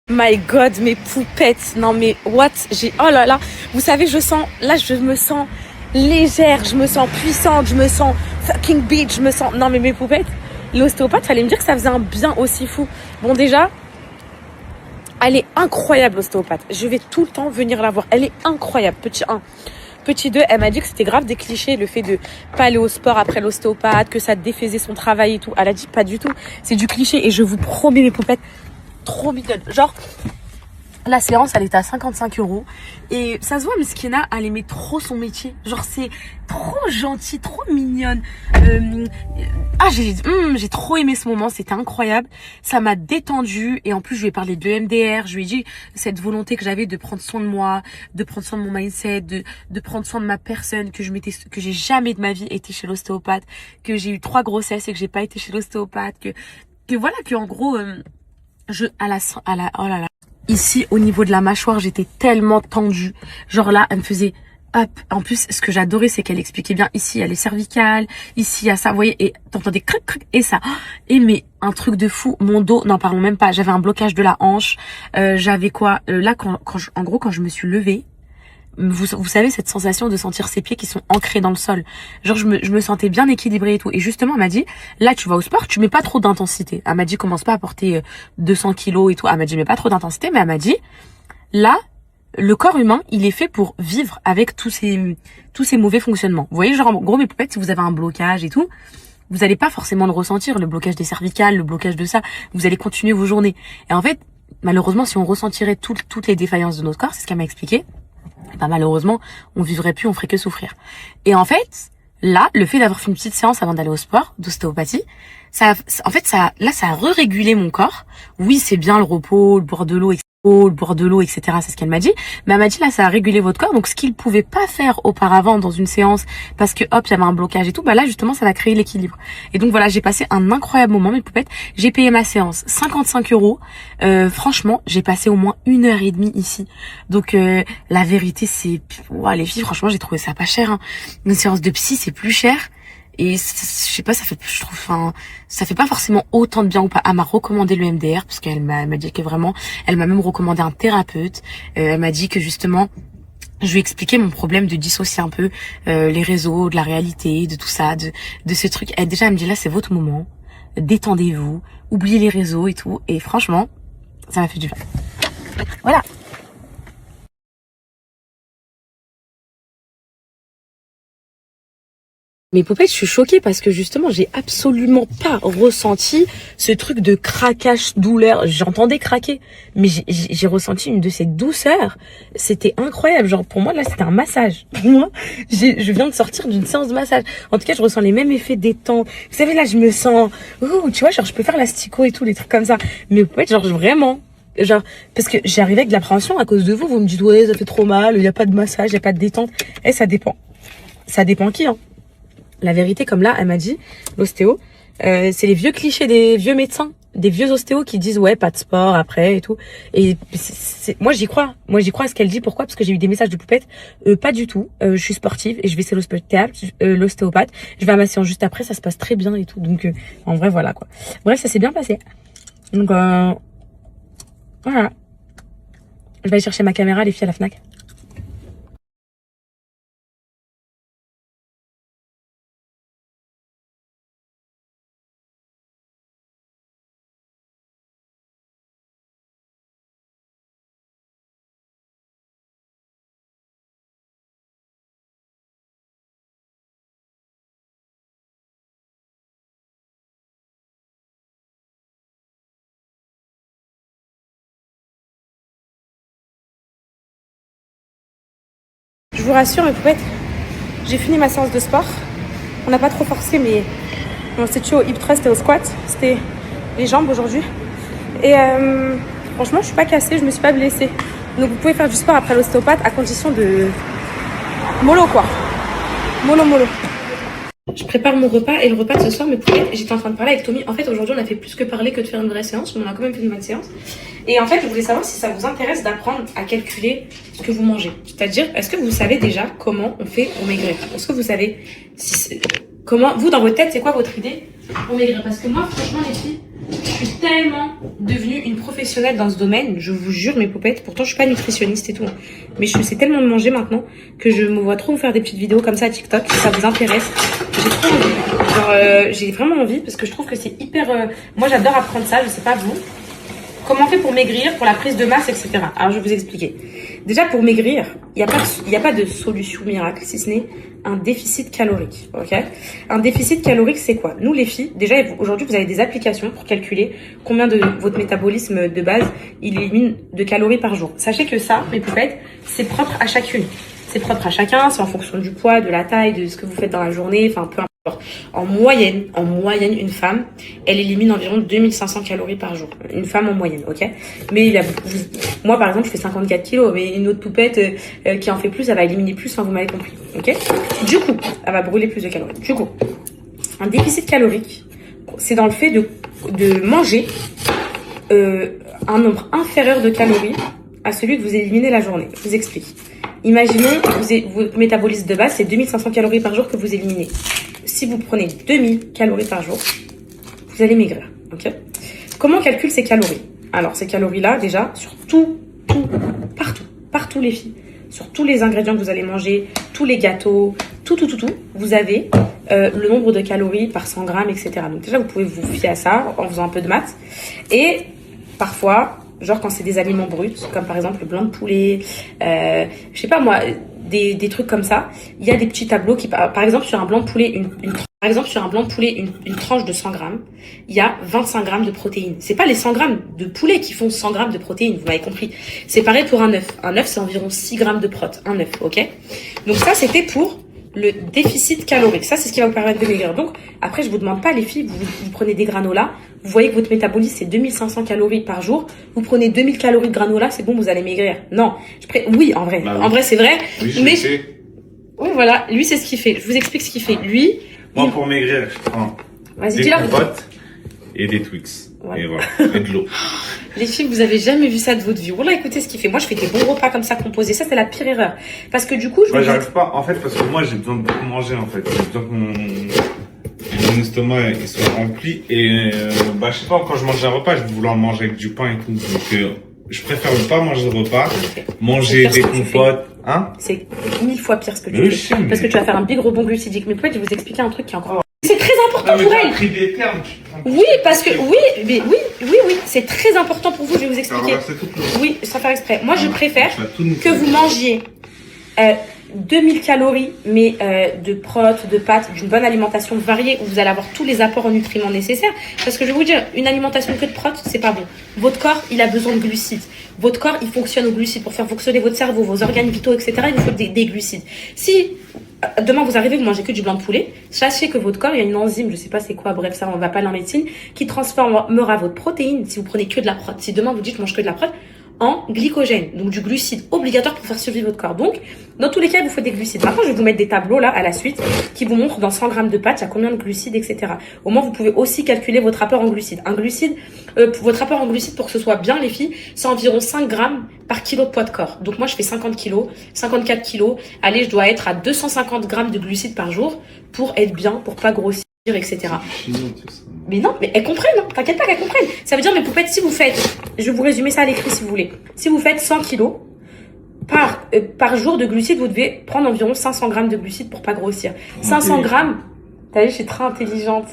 A: My God, mes poupettes. Non mais what? Oh là là. Vous savez, je me sens légère, je me sens puissante, je me sens fucking bitch, je me sens... Non mais mes poupettes, l'ostéopathe, fallait me dire que ça faisait un bien aussi fou. Bon déjà, elle est incroyable l'ostéopathe. Je vais tout le temps venir la voir. Elle est incroyable, petit 1. Petit 2, elle m'a dit que c'était grave des clichés, le fait de pas aller au sport après l'ostéopathe, que ça défaisait son travail et tout. Elle a dit pas du tout. C'est du cliché et je vous promets mes poupettes, trop mignonne. Genre, la séance, elle était à 55 €. Et ça se voit, mais Skina, elle aimait trop son métier. Genre, c'est trop gentil, trop mignonne. J'ai trop aimé ce moment. C'était incroyable. Ça m'a détendue. Et en plus, je lui ai parlé de MDR. Je lui ai dit cette volonté que j'avais de prendre soin de moi, de prendre soin de mon mindset, de prendre soin de ma personne, que j'ai jamais de ma vie été chez l'ostéopathe, que j'ai eu 3 grossesses et que j'ai pas été chez l'ostéopathe, que voilà, que en gros, oh là là. Ici, au niveau de la mâchoire, j'étais tellement tendue. Genre là, elle me faisait hop. En plus, ce que j'adorais, c'est qu'elle expliquait bien. Ici, il y a les cervicales. Ici, il y a ça. Vous voyez, et t'entendais cric, cric, et ça. Et mais, un truc de fou. Mon dos, n'en parlons même pas. J'avais un blocage de la hanche. J'avais quoi? Là, quand je me suis levée, vous savez, cette sensation de sentir ses pieds qui sont ancrés dans le sol. Genre, je me sentais bien équilibrée et tout. Et justement, elle m'a dit, là, tu vas au sport, tu mets pas trop d'intensité. Elle m'a dit, commence pas à porter 200 kilos et tout. Elle m'a dit, mets pas trop d'intensité. Mais elle m'a dit, là, le corps humain, il est fait pour vivre avec tous ces mauvais fonctionnements. Vous voyez, genre, en gros, mes poupettes, si vous avez un blocage et tout, vous n'allez pas forcément le ressentir, le blocage des cervicales, le blocage de ça. Vous allez continuer vos journées. Et en fait, malheureusement, si on ressentirait toutes les défaillances de notre corps, c'est ce qu'elle m'a expliqué, bah, malheureusement, on vivrait plus, on ferait que souffrir. Et en fait, là, le fait d'avoir fait une petite séance avant d'aller au sport, d'ostéopathie, ça a régulé mon corps. Oui, c'est bien le repos, le boire de l'eau, etc. C'est ce qu'elle m'a dit. Mais elle m'a dit, là, ça a régulé votre corps. Donc, ce qu'il pouvait pas faire auparavant dans une séance, parce que, hop, il y avait un blocage et tout, bah là, justement, ça va créer l'équilibre. Et donc, voilà, j'ai passé un incroyable moment, mes poupettes. J'ai payé ma séance 55 €. Franchement, j'ai passé au moins 1h30 ici. Donc, la vérité, c'est, ouais, les filles, franchement, j'ai trouvé ça pas cher, hein. Une séance de psy, c'est plus cher. Et je sais pas, ça fait pas forcément autant de bien ou pas. Elle m'a recommandé le MDR parce qu'elle m'a dit que vraiment, elle m'a même recommandé un thérapeute. Elle m'a dit que justement, je lui ai expliqué mon problème de dissocier un peu les réseaux, de la réalité, de tout ça, de ce truc. Et déjà, elle me dit là, c'est votre moment, détendez-vous, oubliez les réseaux et tout. Et franchement, ça m'a fait du bien. Voilà. Mais Poupette, je suis choquée parce que justement, j'ai absolument pas ressenti ce truc de craquage, douleur. J'entendais craquer, mais j'ai ressenti une de ces douceurs. C'était incroyable. Genre, pour moi, là, c'était un massage. Pour moi, je viens de sortir d'une séance de massage. En tout cas, je ressens les mêmes effets détente. Vous savez, là, je me sens, tu vois, genre, je peux faire l'astico et tout, les trucs comme ça. Mais Poupette, genre, vraiment, genre, parce que j'arrivais avec de l'appréhension à cause de vous. Vous me dites, ouais, ça fait trop mal, il y a pas de massage, il y a pas de détente. Eh, ça dépend. Ça dépend qui, hein. La vérité, comme là, elle m'a dit, l'ostéo, c'est les vieux clichés des vieux médecins, des vieux ostéos qui disent ouais, pas de sport après et tout. Et moi, j'y crois. Moi, j'y crois à ce qu'elle dit. Pourquoi? Parce que j'ai eu des messages de Poupette. Pas du tout. Je suis sportive et je vais chez l'ostéopathe. Je vais à ma séance juste après. Ça se passe très bien et tout. Donc, en vrai, voilà quoi. Bref, ça s'est bien passé. Donc, voilà. Je vais aller chercher ma caméra, les filles, à la Fnac. Je vous rassure, mes poupettes, j'ai fini ma séance de sport. On n'a pas trop forcé, mais on s'est tué au hip thrust et au squat. C'était les jambes aujourd'hui. Et franchement, je suis pas cassée, je me suis pas blessée. Donc vous pouvez faire du sport après l'ostéopathe à condition de mollo quoi. Mollo. Je prépare mon repas et le repas de ce soir, mes poupettes, j'étais en train de parler avec Tommy. En fait, aujourd'hui, on a fait plus que parler que de faire une vraie séance, mais on a quand même fait une bonne séance. Et en fait, je voulais savoir si ça vous intéresse d'apprendre à calculer ce que vous mangez. C'est-à-dire, est-ce que vous savez déjà comment on fait pour maigrir? Est-ce que vous savez comment, vous, dans votre tête, c'est quoi votre idée pour maigrir? Parce que moi, franchement, les filles, je suis tellement devenue une professionnelle dans ce domaine, je vous jure, mes poupettes. Pourtant, je suis pas nutritionniste et tout, hein. Mais je sais tellement de manger maintenant que je me vois trop vous faire des petites vidéos comme ça à TikTok. Si ça vous intéresse, j'ai trop envie. Genre, j'ai vraiment envie parce que je trouve que c'est hyper. Moi, j'adore apprendre ça. Je sais pas vous. Comment on fait pour maigrir, pour la prise de masse, etc. Alors, je vais vous expliquer. Déjà, pour maigrir, il n'y a pas de solution miracle, si ce n'est un déficit calorique. Ok? Un déficit calorique, c'est quoi? Nous, les filles, déjà, aujourd'hui, vous avez des applications pour calculer combien de votre métabolisme de base il élimine de calories par jour. Sachez que ça, mes poupettes, c'est propre à chacune. C'est propre à chacun, c'est en fonction du poids, de la taille, de ce que vous faites dans la journée, enfin, peu importe. En moyenne, une femme, elle élimine environ 2500 calories par jour. Une femme en moyenne, ok? Mais moi, par exemple, je fais 54 kilos, mais une autre poupette qui en fait plus, elle va éliminer plus, enfin, vous m'avez compris, ok? Du coup, elle va brûler plus de calories. Du coup, un déficit calorique, c'est dans le fait de manger un nombre inférieur de calories à celui que vous éliminez la journée. Je vous explique. Imaginez, votre métabolisme de base, c'est 2500 calories par jour que vous éliminez. Si vous prenez 2000 calories par jour, vous allez maigrir, ok? Comment on calcule ces calories? Alors, ces calories-là, déjà, sur partout les filles, sur tous les ingrédients que vous allez manger, tous les gâteaux, tout, vous avez le nombre de calories par 100 grammes, etc. Donc déjà, vous pouvez vous fier à ça en faisant un peu de maths. Et parfois, genre quand c'est des aliments bruts, comme par exemple le blanc de poulet, je sais pas moi, des trucs comme ça, il y a des petits tableaux qui, par exemple sur un blanc de poulet, une tranche de 100 grammes, il y a 25 grammes de protéines. C'est pas les 100 grammes de poulet qui font 100 grammes de protéines, vous m'avez compris. C'est pareil pour un œuf. Un œuf, c'est environ 6 grammes de prot, un œuf, ok? Donc ça, c'était pour le déficit calorique. Ça, c'est ce qui va vous permettre de maigrir. Donc, après, je vous demande pas, les filles, vous prenez des granolas, vous voyez que votre métabolisme, c'est 2500 calories par jour, vous prenez 2000 calories de granola, c'est bon, vous allez maigrir. Non. Oui, en vrai.
C: Bah oui.
A: En vrai, c'est vrai.
C: Oui,
A: mais
C: sais.
A: oui, voilà. Lui, c'est ce qu'il fait. Je vous explique ce qu'il fait. Lui,
C: Moi, pour maigrir, je prends
A: vas-y,
C: des
A: dis-leur.
C: compotes et des Twix.
A: Ouais.
C: Et voilà. Et de l'eau.
A: Les filles, vous avez jamais vu ça de votre vie. Voilà, écoutez ce qu'il fait. Moi, je fais des bons repas comme ça composés. Ça, c'est la pire erreur. Parce que du coup,
C: Moi, j'arrive pas. En fait, parce que moi, j'ai besoin de beaucoup manger, en fait. J'ai besoin que mon estomac il soit rempli. Et, je sais pas, quand je mange un repas, je vais vouloir manger avec du pain et tout. Donc, je préfère ne pas manger de repas, manger des compotes. Hein?
A: C'est 1000 fois pire ce que tu
C: Mais
A: fais.
C: je sais, mais-
A: Parce que tu vas faire un big rebond glucidique. Mais peut-être, je vais vous expliquer un truc qui est encore... C'est très important
C: Non, mais
A: pour
C: t'as
A: elle.
C: pris des termes.
A: Oui, parce que... Oui. C'est très important pour vous. Je vais vous
C: T'as
A: expliquer.
C: renversé toute l'eau.
A: Oui, sans faire exprès. Moi, je préfère
C: Tu vas tout nous
A: que vous mangiez 2000 calories, mais de protes, de pâtes, d'une bonne alimentation variée où vous allez avoir tous les apports en nutriments nécessaires. Parce que je vais vous dire, une alimentation que de protes, c'est pas bon. Votre corps, il a besoin de glucides. Votre corps, il fonctionne aux glucides. Pour faire fonctionner votre cerveau, vos organes vitaux, etc., il vous faut des glucides. Si demain vous arrivez, vous mangez que du blanc de poulet, sachez que votre corps, il y a une enzyme, je sais pas c'est quoi, bref, ça on va pas aller en médecine, qui transformera votre protéine, si vous prenez que de la prot. Si demain vous dites je mange que de la prot, en glycogène, donc du glucide obligatoire pour faire survivre votre corps. Donc, dans tous les cas, il vous faut des glucides. Maintenant, je vais vous mettre des tableaux là à la suite qui vous montrent dans 100 grammes de pâtes, il y a combien de glucides, etc. Au moins, vous pouvez aussi calculer votre rapport en glucides. Votre rapport en glucides, pour que ce soit bien, les filles, c'est environ 5 grammes par kilo de poids de corps. Donc moi, je fais 50 kilos, 54 kilos. Allez, je dois être à 250 grammes de glucides par jour pour être bien, pour pas grossir, etc. Mais non, mais elles comprennent, hein. T'inquiète pas qu'elles comprennent. Ça veut dire, mes poupettes, si vous faites, je vais vous résumer ça à l'écrit si vous voulez. Si vous faites 100 kilos, par jour de glucides, vous devez prendre environ 500 grammes de glucides pour pas grossir. 500 grammes, t'as vu, je suis très intelligente.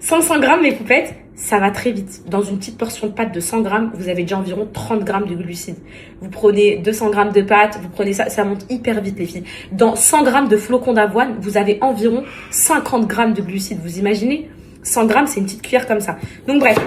A: 500 grammes, mes poupettes, ça va très vite. Dans une petite portion de pâte de 100 grammes, vous avez déjà environ 30 grammes de glucides. Vous prenez 200 grammes de pâte, vous prenez ça monte hyper vite, les filles. Dans 100 grammes de flocons d'avoine, vous avez environ 50 grammes de glucides. Vous imaginez? 100 grammes, c'est une petite cuillère comme ça. Donc bref,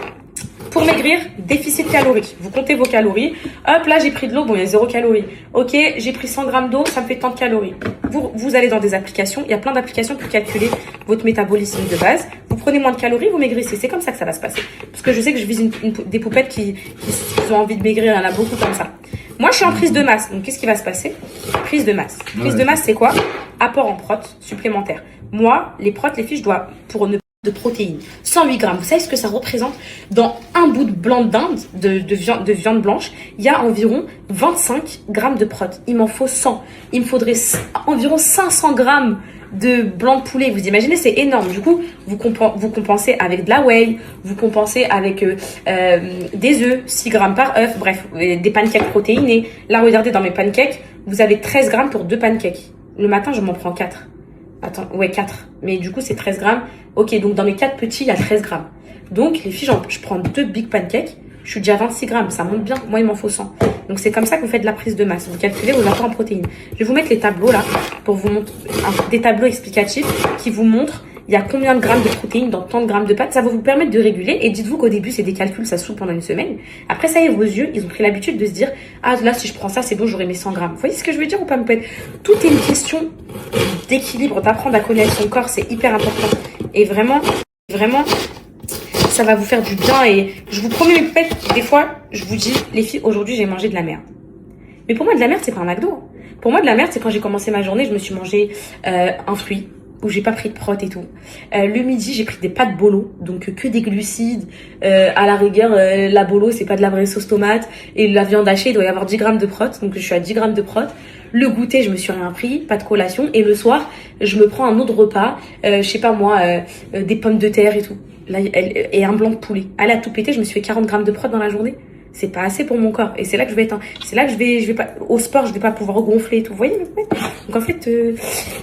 A: pour maigrir, déficit calorique. Vous comptez vos calories. Hop, là, j'ai pris de l'eau. Bon, il y a 0 calories. Ok, j'ai pris 100 grammes d'eau, ça me fait tant de calories. Vous allez dans des applications. Il y a plein d'applications pour calculer votre métabolisme de base. Vous prenez moins de calories, vous maigrissez. C'est comme ça que ça va se passer. Parce que je sais que je vise des poupettes qui ont envie de maigrir. Il y en a beaucoup comme ça. Moi, je suis en prise de masse. Donc, qu'est-ce qui va se passer? Prise de masse. Prise de masse, c'est quoi? Apport en protes supplémentaire. Moi, les protes, les filles, je dois, pour ne de protéines, 108 grammes. Vous savez ce que ça représente? Dans un bout de blanc d'Inde, de viande blanche, il y a environ 25 grammes de protes. Il m'en faut 100. Il me faudrait environ 500 grammes de blanc de poulet. Vous imaginez, c'est énorme. Du coup, vous compensez avec de la whey, vous compensez avec des œufs, 6 grammes par œuf, bref, des pancakes protéinés. Là, regardez, dans mes pancakes, vous avez 13 grammes pour 2 pancakes. Le matin, je m'en prends 4. Attends, ouais, 4. Mais du coup, c'est 13 grammes. Ok, donc dans mes 4 petits, il y a 13 grammes. Donc, les filles, je prends 2 big pancakes. Je suis déjà à 26 grammes. Ça monte bien. Moi, il m'en faut 100. Donc, c'est comme ça que vous faites de la prise de masse. Vous calculez vos apports en protéines. Je vais vous mettre les tableaux là pour vous montrer des tableaux explicatifs qui vous montrent il y a combien de grammes de protéines dans tant de grammes de pâtes. Ça va vous permettre de réguler. Et dites-vous qu'au début, c'est des calculs, ça saoule pendant une semaine. Après, ça y est, vos yeux, ils ont pris l'habitude de se dire, ah, là, si je prends ça, c'est bon, j'aurai mes 100 grammes. Vous voyez ce que je veux dire ou pas, me peut-être? Tout est une question d'équilibre, d'apprendre à connaître son corps. C'est hyper important. Et vraiment, ça va vous faire du bien. Et je vous promets, mes pètes, des fois, je vous dis, les filles, aujourd'hui, j'ai mangé de la merde. Mais pour moi, de la merde, c'est pas un McDo. Pour moi, de la merde, c'est quand j'ai commencé ma journée, je me suis mangé un fruit où j'ai pas pris de prot et tout. Le midi, j'ai pris des pâtes bolo, donc que des glucides. À la rigueur, la bolo, c'est pas de la vraie sauce tomate. Et la viande hachée, il doit y avoir 10 grammes de prot, donc je suis à 10 grammes de prot. Le goûter, je me suis rien pris, pas de collation. Et le soir, je me prends un autre repas, je sais pas moi, des pommes de terre et tout. Là, et un blanc de poulet. Allez, à tout péter, je me suis fait 40 grammes de prot dans la journée. C'est pas assez pour mon corps. Et c'est là que je vais être, c'est là que je vais pas, au sport, je vais pas pouvoir gonfler et tout. Vous voyez, donc en fait,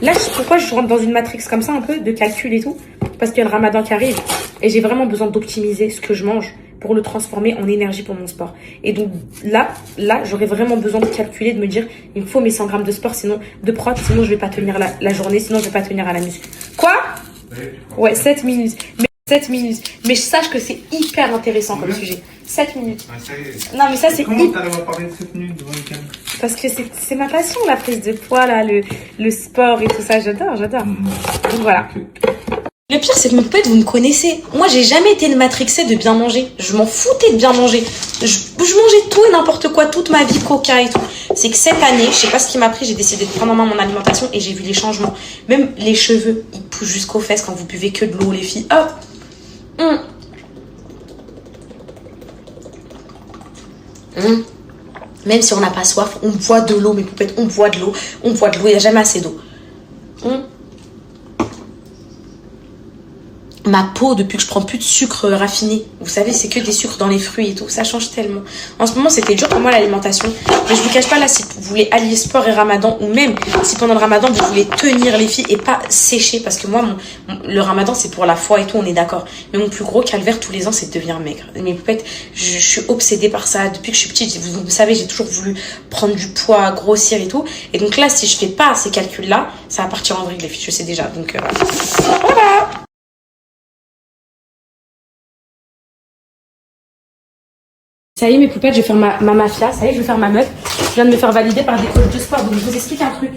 A: là, pourquoi je rentre dans une matrix comme ça, un peu, de calcul et tout? Parce qu'il y a le ramadan qui arrive. Et j'ai vraiment besoin d'optimiser ce que je mange pour le transformer en énergie pour mon sport. Et donc là, j'aurais vraiment besoin de calculer, de me dire, il me faut mes 100 grammes de sport, sinon de prod, sinon je vais pas tenir la journée, sinon je vais pas tenir à la muscu. Quoi? Ouais, 7 minutes. Mais 7 minutes. Mais je sache que c'est hyper intéressant comme sujet. 7 minutes.
C: Ah, ça y est.
A: Non, mais ça, c'est
C: Comment t'arrives à parler de 7 minutes devant une caméra?
A: parce que c'est ma passion, la prise de poids, là, le sport et tout ça. J'adore. Donc voilà. Le pire, c'est que mon poupette, vous me connaissez. Moi, j'ai jamais été une matrixée de bien manger. Je m'en foutais de bien manger. Je mangeais tout et n'importe quoi, toute ma vie, coca et tout. C'est que cette année, je sais pas ce qui m'a pris, j'ai décidé de prendre en main mon alimentation et j'ai vu les changements. Même les cheveux, ils poussent jusqu'aux fesses quand vous buvez que de l'eau, les filles. Hop. Même si on n'a pas soif, on boit de l'eau, mes poupettes, on boit de l'eau, il n'y a jamais assez d'eau. Ma peau, depuis que je prends plus de sucre raffiné, vous savez, c'est que des sucres dans les fruits et tout, ça change tellement. En ce moment, c'était dur pour moi l'alimentation, mais je vous cache pas là, si vous voulez allier sport et ramadan, ou même si pendant le ramadan, vous voulez tenir les filles et pas sécher, parce que moi, le ramadan, c'est pour la foi et tout, on est d'accord. Mais mon plus gros calvaire tous les ans, c'est de devenir maigre. Mes poupettes, je suis obsédée par ça. Depuis que je suis petite, vous savez, j'ai toujours voulu prendre du poids, grossir et tout. Et donc là, si je fais pas ces calculs-là, ça va partir en vrille, les filles, je sais déjà. Donc voilà. Ça y est, mes poupettes, je vais faire ma mafia. Ça y est, je vais faire ma meuf. Je viens de me faire valider par des coachs de sport. Donc, je vous explique un truc.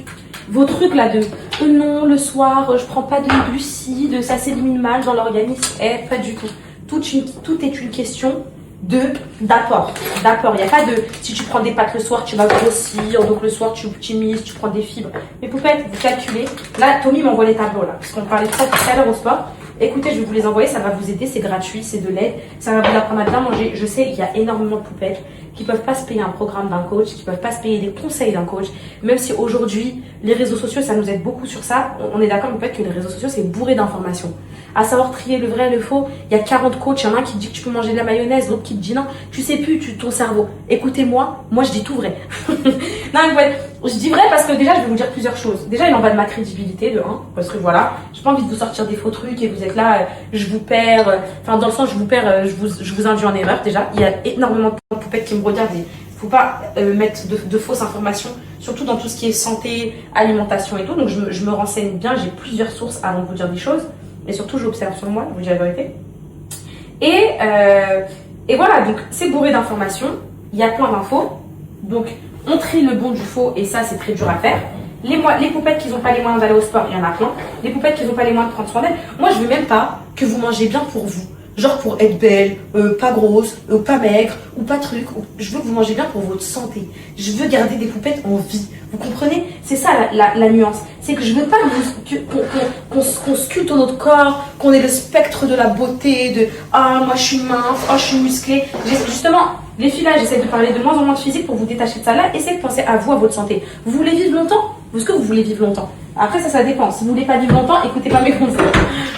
A: Vos trucs là de non, le soir, je prends pas de glucides, ça s'élimine mal dans l'organisme. Pas du tout. Tout est une question d'apport. Il n'y a pas de si tu prends des pâtes le soir, tu vas grossir. Donc, le soir, tu optimises, tu prends des fibres. Mes poupettes, vous calculez. Là, Tommy m'envoie les tableaux là. Parce qu'on parlait de ça tout à l'heure au sport. Écoutez, je vais vous les envoyer, ça va vous aider, c'est gratuit, c'est de l'aide, ça va vous apprendre à bien manger. Je sais qu'il y a énormément de poupettes qui peuvent pas se payer un programme d'un coach, qui peuvent pas se payer des conseils d'un coach, même si aujourd'hui, les réseaux sociaux, ça nous aide beaucoup sur ça. On est d'accord, peut-être que les réseaux sociaux, c'est bourré d'informations. À savoir trier le vrai et le faux, il y a 40 coachs, il y en a un qui te dit que tu peux manger de la mayonnaise, l'autre qui te dit non, tu sais plus, ton cerveau. Écoutez-moi, moi je dis tout vrai. Non, mais je dis vrai parce que déjà, je vais vous dire plusieurs choses. Déjà, il en va de ma crédibilité, de 1, parce que voilà, j'ai pas envie de vous sortir des faux trucs et vous êtes là, je vous perds, enfin dans le sens, je vous perds, je vous induis en erreur déjà. Il y a énormément de poupettes qui me regardent et faut pas mettre de fausses informations, surtout dans tout ce qui est santé, alimentation et tout. Donc je me renseigne bien, j'ai plusieurs sources avant de vous dire des choses. Et surtout, j'observe sur moi, je vous dis la vérité. Et voilà, donc c'est bourré d'informations. Il y a plein d'infos. Donc, on trie le bon du faux et ça, c'est très dur à faire. Les poupettes qui n'ont pas les moyens d'aller au sport, il y en a plein. Les poupettes qui n'ont pas les moyens de prendre soin d'elles. Moi, je veux même pas que vous mangez bien pour vous. Genre pour être belle, pas grosse, pas maigre, ou pas truc. Je veux que vous mangez bien pour votre santé. Je veux garder des poupettes en vie. Vous comprenez? C'est ça la nuance. C'est que je veux pas qu'on sculpte notre corps, qu'on ait le spectre de la beauté, de ah moi je suis mince, oh je suis musclée. Justement, les filles là, j'essaie de parler de moins en moins de physique pour vous détacher de ça là. Essayez de penser à vous, à votre santé. Vous voulez vivre longtemps? Est-ce que vous voulez vivre longtemps? Après ça dépend. Si vous voulez pas vivre longtemps, écoutez pas mes conseils.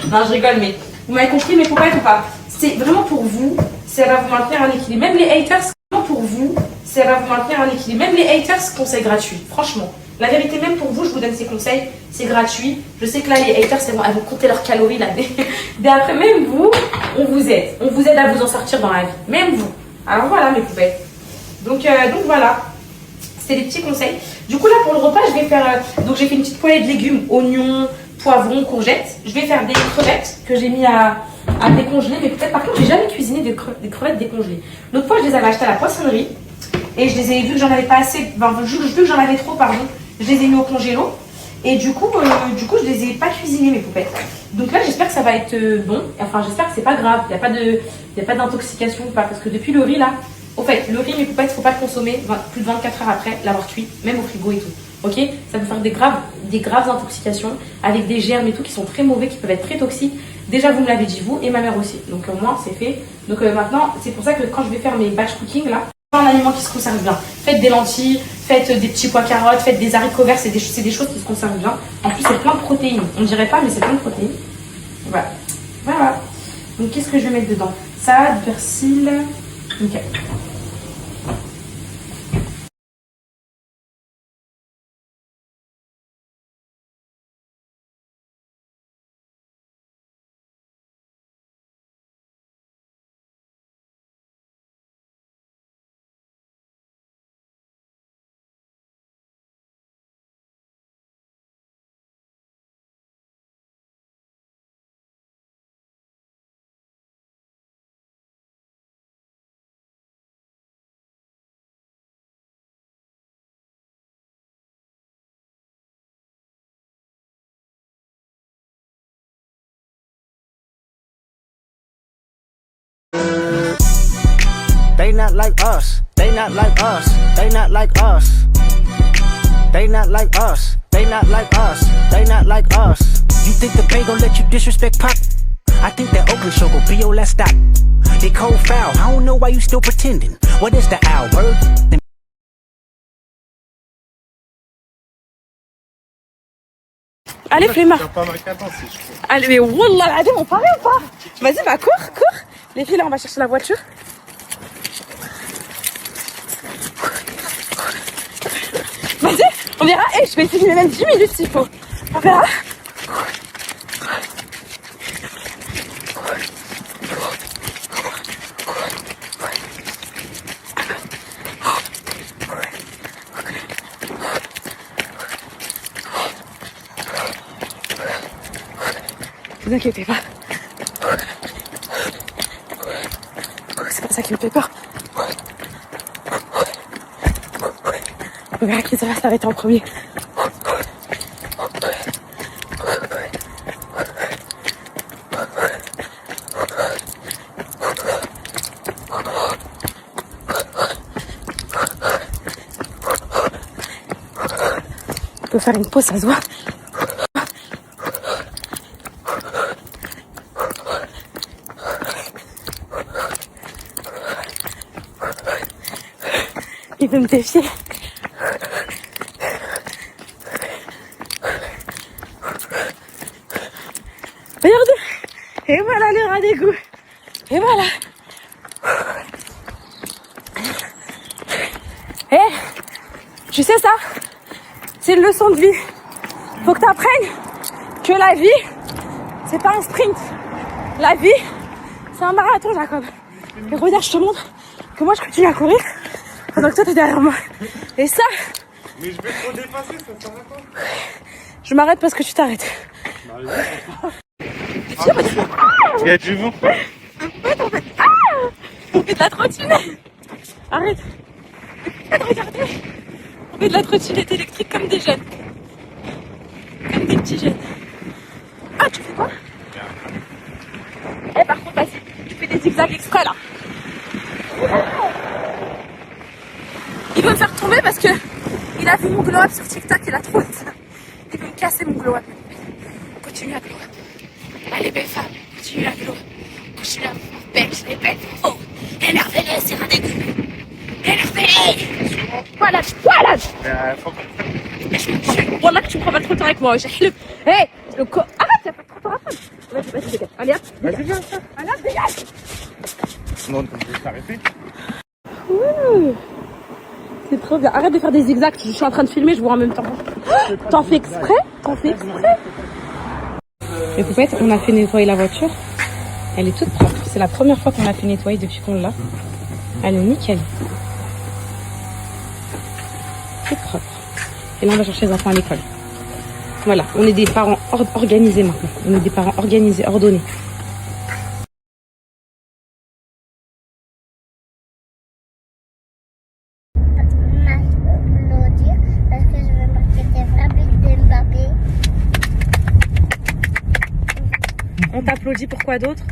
A: Non, je rigole, mais vous m'avez compris mes poupettes ou pas? C'est vraiment pour vous, ça va vous maintenir un équilibre. Même les haters, vraiment pour vous, ça va vous maintenir un équilibre. Même les haters, conseils gratuits, franchement. La vérité, même pour vous, je vous donne ces conseils, c'est gratuit. Je sais que là, les haters, elles vont compter leurs calories là. Dès après, même vous, on vous aide à vous en sortir dans la vie. Même vous. Alors voilà mes poupettes. Donc voilà, c'était des petits conseils. Du coup là, pour le repas, je vais faire, donc j'ai fait une petite poêlée de légumes, oignons, poivrons, courgettes. Je vais faire des crevettes que j'ai mis à décongeler, mais peut-être par contre j'ai jamais cuisiné des crevettes décongelées. L'autre fois je les avais achetées à la poissonnerie et je les ai vu que j'en avais pas assez, vu que j'en avais trop pardon, je les ai mis au congélo et du coup je les ai pas cuisinées mes poupettes. Donc là j'espère que ça va être bon, enfin j'espère que c'est pas grave, il y a pas d'intoxication ou pas parce que depuis le riz là, au fait le riz mes poupettes faut pas le consommer plus de 24 heures après l'avoir cuit, même au frigo et tout. Ok, ça peut faire des graves intoxications avec des germes et tout qui sont très mauvais, qui peuvent être très toxiques. Déjà, vous me l'avez dit, vous et ma mère aussi. Donc, moi, c'est fait. Donc, maintenant, c'est pour ça que quand je vais faire mes batch cooking, là, un aliment qui se conserve bien. Faites des lentilles, faites des petits pois carottes, faites des haricots verts, c'est des choses qui se conservent bien. En plus, c'est plein de protéines. On ne dirait pas, mais c'est plein de protéines. Voilà. Voilà. Donc, qu'est-ce que je vais mettre dedans? Salade, persil. Ok.
D: They not like us. They not like us. They not like us. They not like us. They not like us. They not like us. You think the Bay gon' let you disrespect Pop? I think that Oakland show gon' be your last stop. They cold foul. I don't know why you still pretending. What is the owl word?
A: Allez, flemmard. Allez, mais wallah, allez, on paraît ou pas? Vas-y, bah, cours, cours. Les filles, là, on va chercher la voiture. Vas-y, on verra. Eh, je vais essayer même 10 minutes s'il faut. On verra. Ne vous inquiétez pas. C'est pas ça qui me fait peur. On verra qui va s'arrêter en premier. On peut faire une pause, ça se voit. Il veut me défier. Regarde. Et voilà le rat d'égout. Et voilà. Eh, tu sais ça? C'est une leçon de vie. Faut que tu apprennes que la vie, c'est pas un sprint. La vie, c'est un marathon, Jacob. Et regarde, je te montre que moi je continue à courir pendant que toi t'es derrière moi. Et ça...
C: Mais je vais trop dépasser, ça sert à quoi?
A: Je m'arrête parce que tu t'arrêtes.
C: Il y a du vent.
A: On fait de la trottinette. Arrête. Regardez. On fait de la trottinette électrique comme des jeunes. Comme des petits jeunes. Ah, tu fais quoi? Eh, par contre, vas-y. Tu fais des zigzags exprès là. Il veut me faire tomber parce que il a vu mon glow-up sur TikTok, il a trop honte. Il veut me casser mon glow-up. Continue à glow-up. Allez, belle femme, continue à glow-up. Continue à belle, je l'ai belle. Oh, énervez-les, c'est un dégueu. Énervez-les. Voilà, voilà. Wallah que tu prends pas trop de temps avec moi. J'ai Hey, arrête, y'a pas trop de temps à prendre. Vas-y, dégage. Allez, hop.
C: Vas-y, viens, ça.
A: Allez, hop, dégage.
C: Non, je vais t'arrêter.
A: Ouh. C'est trop bien. Arrête de faire des zigzags. Je suis en train de filmer, je vois en même temps. T'en fais exprès? T'en fais exprès? Et en fait, on a fait nettoyer la voiture. Elle est toute propre. C'est la première fois qu'on a fait nettoyer depuis qu'on l'a. Elle est nickel. Toute propre. Et là, on va chercher les enfants à l'école. Voilà, on est des parents organisés maintenant. On est des parents organisés, ordonnés.
B: M'applaudir parce que je veux marquer des vrais buts d'Mbappé.
A: On t'applaudit pour quoi d'autre?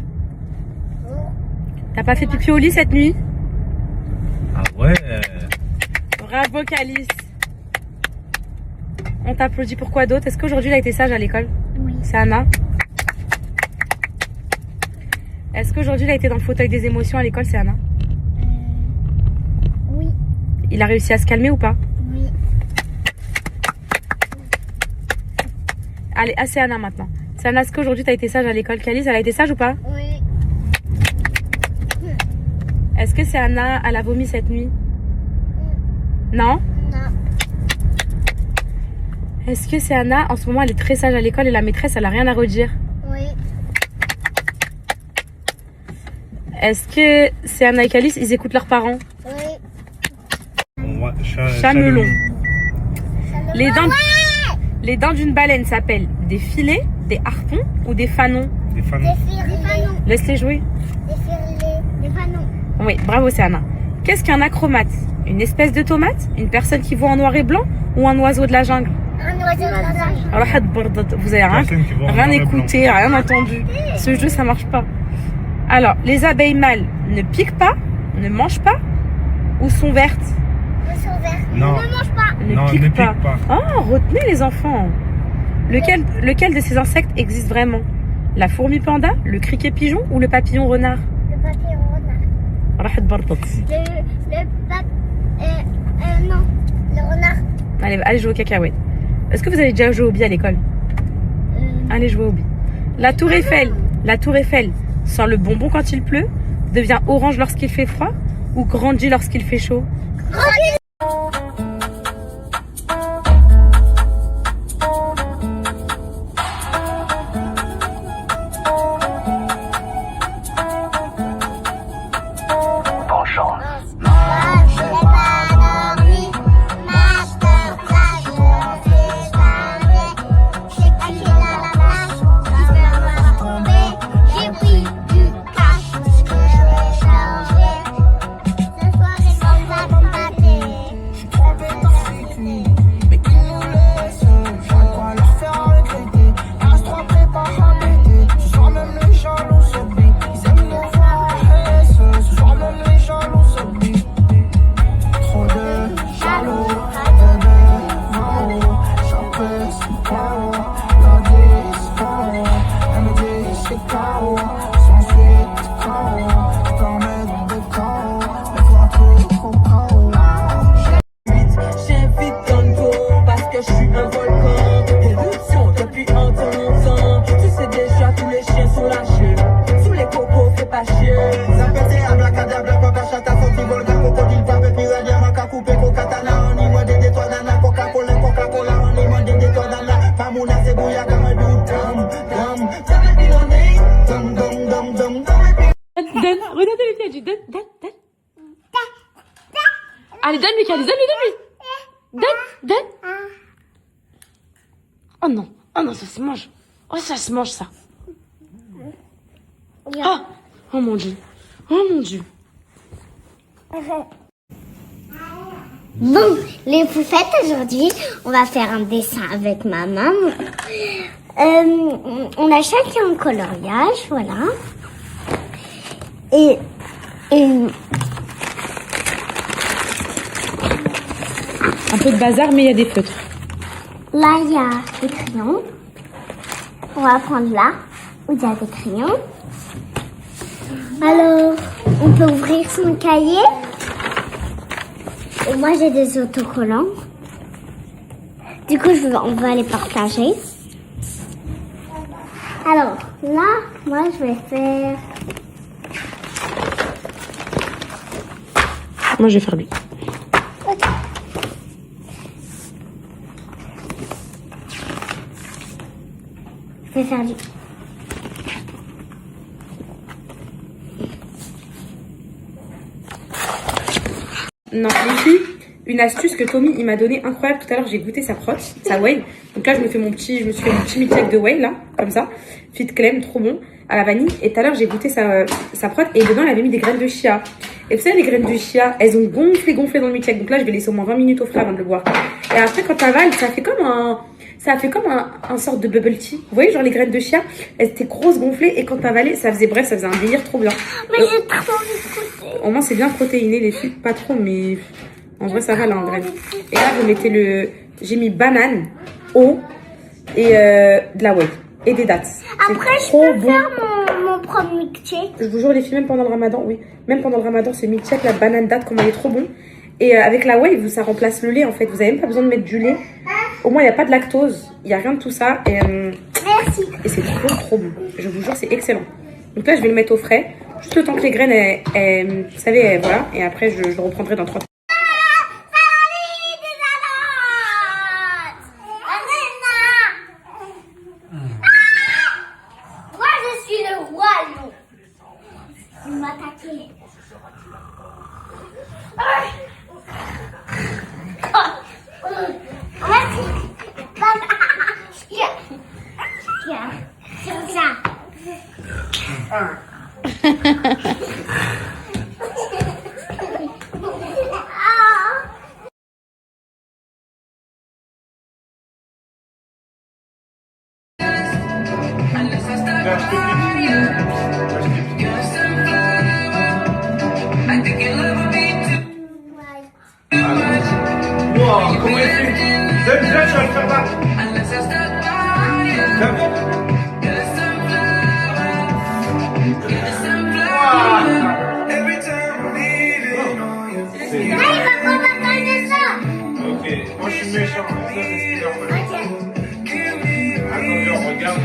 A: T'as pas fait pipi au lit cette nuit?
C: Ah ouais.
A: Bravo Calice. On t'applaudit pour quoi d'autre? Est-ce qu'aujourd'hui il a été sage à l'école?
B: Oui.
A: C'est Anna. Est-ce qu'aujourd'hui il a été dans le fauteuil des émotions à l'école? C'est Anna.
B: Oui.
A: Il a réussi à se calmer ou pas?
B: Oui.
A: Allez, c'est Anna maintenant. C'est Anna, est-ce qu'aujourd'hui tu as été sage à l'école? Calice, elle a été sage ou pas?
B: Oui.
A: Est-ce que c'est Anna, elle a vomi cette nuit? Non?
B: Non.
A: Est-ce que c'est Anna, en ce moment elle est très sage à l'école et la maîtresse elle a rien à redire?
B: Oui.
A: Est-ce que c'est Anna et Calice, ils écoutent leurs parents?
B: Oui.
C: Ouais,
A: Chamelon. Les dents d'une baleine s'appellent des filets, des harpons ou des fanons?
C: Des fans.
B: Des fanons.
A: Laisse-les jouer.
B: Des firlets. Des fanons.
A: Oui, bravo, c'est Anna. Qu'est-ce qu'un acromate? Une espèce de tomate? Une personne qui voit en noir et blanc? Ou un oiseau de la jungle?
B: Un oiseau de la jungle.
A: Alors, vous avez
C: Personne qui voit en
A: rien
C: noir et
A: écouté, rien entendu. Ce jeu, ça marche pas. Alors, les abeilles mâles ne piquent pas, ne mangent pas ou sont vertes?
B: Elles sont vertes.
C: Non.
B: Ne mange pas.
C: Non, ne pique pas.
A: Oh, retenez les enfants. Lequel de ces insectes existe vraiment? La fourmi panda, le criquet pigeon ou le papillon renard?
B: Le papillon renard.
A: راح تبرطط.
B: Non, le renard.
A: Allez jouer aux cacahuètes. Est-ce que vous avez déjà joué au bi à l'école? Allez jouer au bi. La tour Eiffel sent le bonbon quand il pleut, devient orange lorsqu'il fait froid ou grandit lorsqu'il fait chaud? Regardez les pieds, donne. Allez, donne Michael, donne-lui. Donne. Oh non, ça se mange. Oh, ça se mange, ça. Oh mon Dieu.
B: Bon, les poufettes, aujourd'hui, on va faire un dessin avec ma maman. On a chacun un coloriage, voilà. Et
A: Un peu de bazar, mais il y a des feutres.
B: là, il y a des crayons. On va prendre là, où il y a des crayons. Alors, on peut ouvrir son cahier. Et moi, j'ai des autocollants. Du coup, on va les partager. Alors, là, moi, je vais faire...
A: Moi, je vais faire lui.
B: Ok. Je vais faire lui.
A: Non, les filles, une astuce que Tommy il m'a donné incroyable tout à l'heure, j'ai goûté sa prot, sa whey. Donc là je me suis fait mon petit milkshake de whey là, comme ça, fit crème, trop bon, à la vanille. Et tout à l'heure j'ai goûté sa prot et dedans elle avait mis des graines de chia. Et vous savez les graines de chia, elles ont gonflé dans le milkshake. Donc là je vais laisser au moins 20 minutes au frais avant de le boire. Et après quand t'avales, ça fait comme un sorte de bubble tea. Vous voyez genre les graines de chia, elles étaient grosses gonflées et quand t'avalais, ça faisait un délire trop bien.
B: Mais j'ai trop envie de goûter.
A: Au moins c'est bien protéiné les filles, pas trop mais en vrai ça va là en graines. Et là vous mettez j'ai mis banane, eau et de la whey et des dattes.
B: Après, je
A: trop
B: peux
A: bon.
B: faire mon propre milkshake.
A: Je vous jure les filles, même pendant le ramadan, oui, même pendant le ramadan, ce milkshake, la banane date, comment il est trop bon. Et avec la whey, ça remplace le lait en fait. Vous avez même pas besoin de mettre du lait. Au moins il n'y a pas de lactose, il n'y a rien de tout ça. Et
B: Merci.
A: c'est trop bon. Je vous jure, c'est excellent. Donc là, je vais le mettre au frais. Juste le temps que les graines, vous savez, voilà. Et après, je le reprendrai dans 30 minutes.
B: Moi, je suis le roi lion. Il m'a attaqué. Merci. Tiens, comme ça.
C: I think comment il fait? Déjà, tu vas le faire là. D'accord? Ok, moi je suis méchant. Attends, viens, regarde.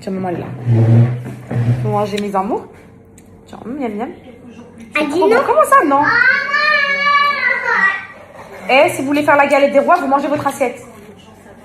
A: Tiens, maman, elle est là. Faut manger mes amours. Tiens, miam miam. C'est trop bon. Comment ça, non? Eh, si vous voulez faire la galette des rois, vous mangez votre assiette.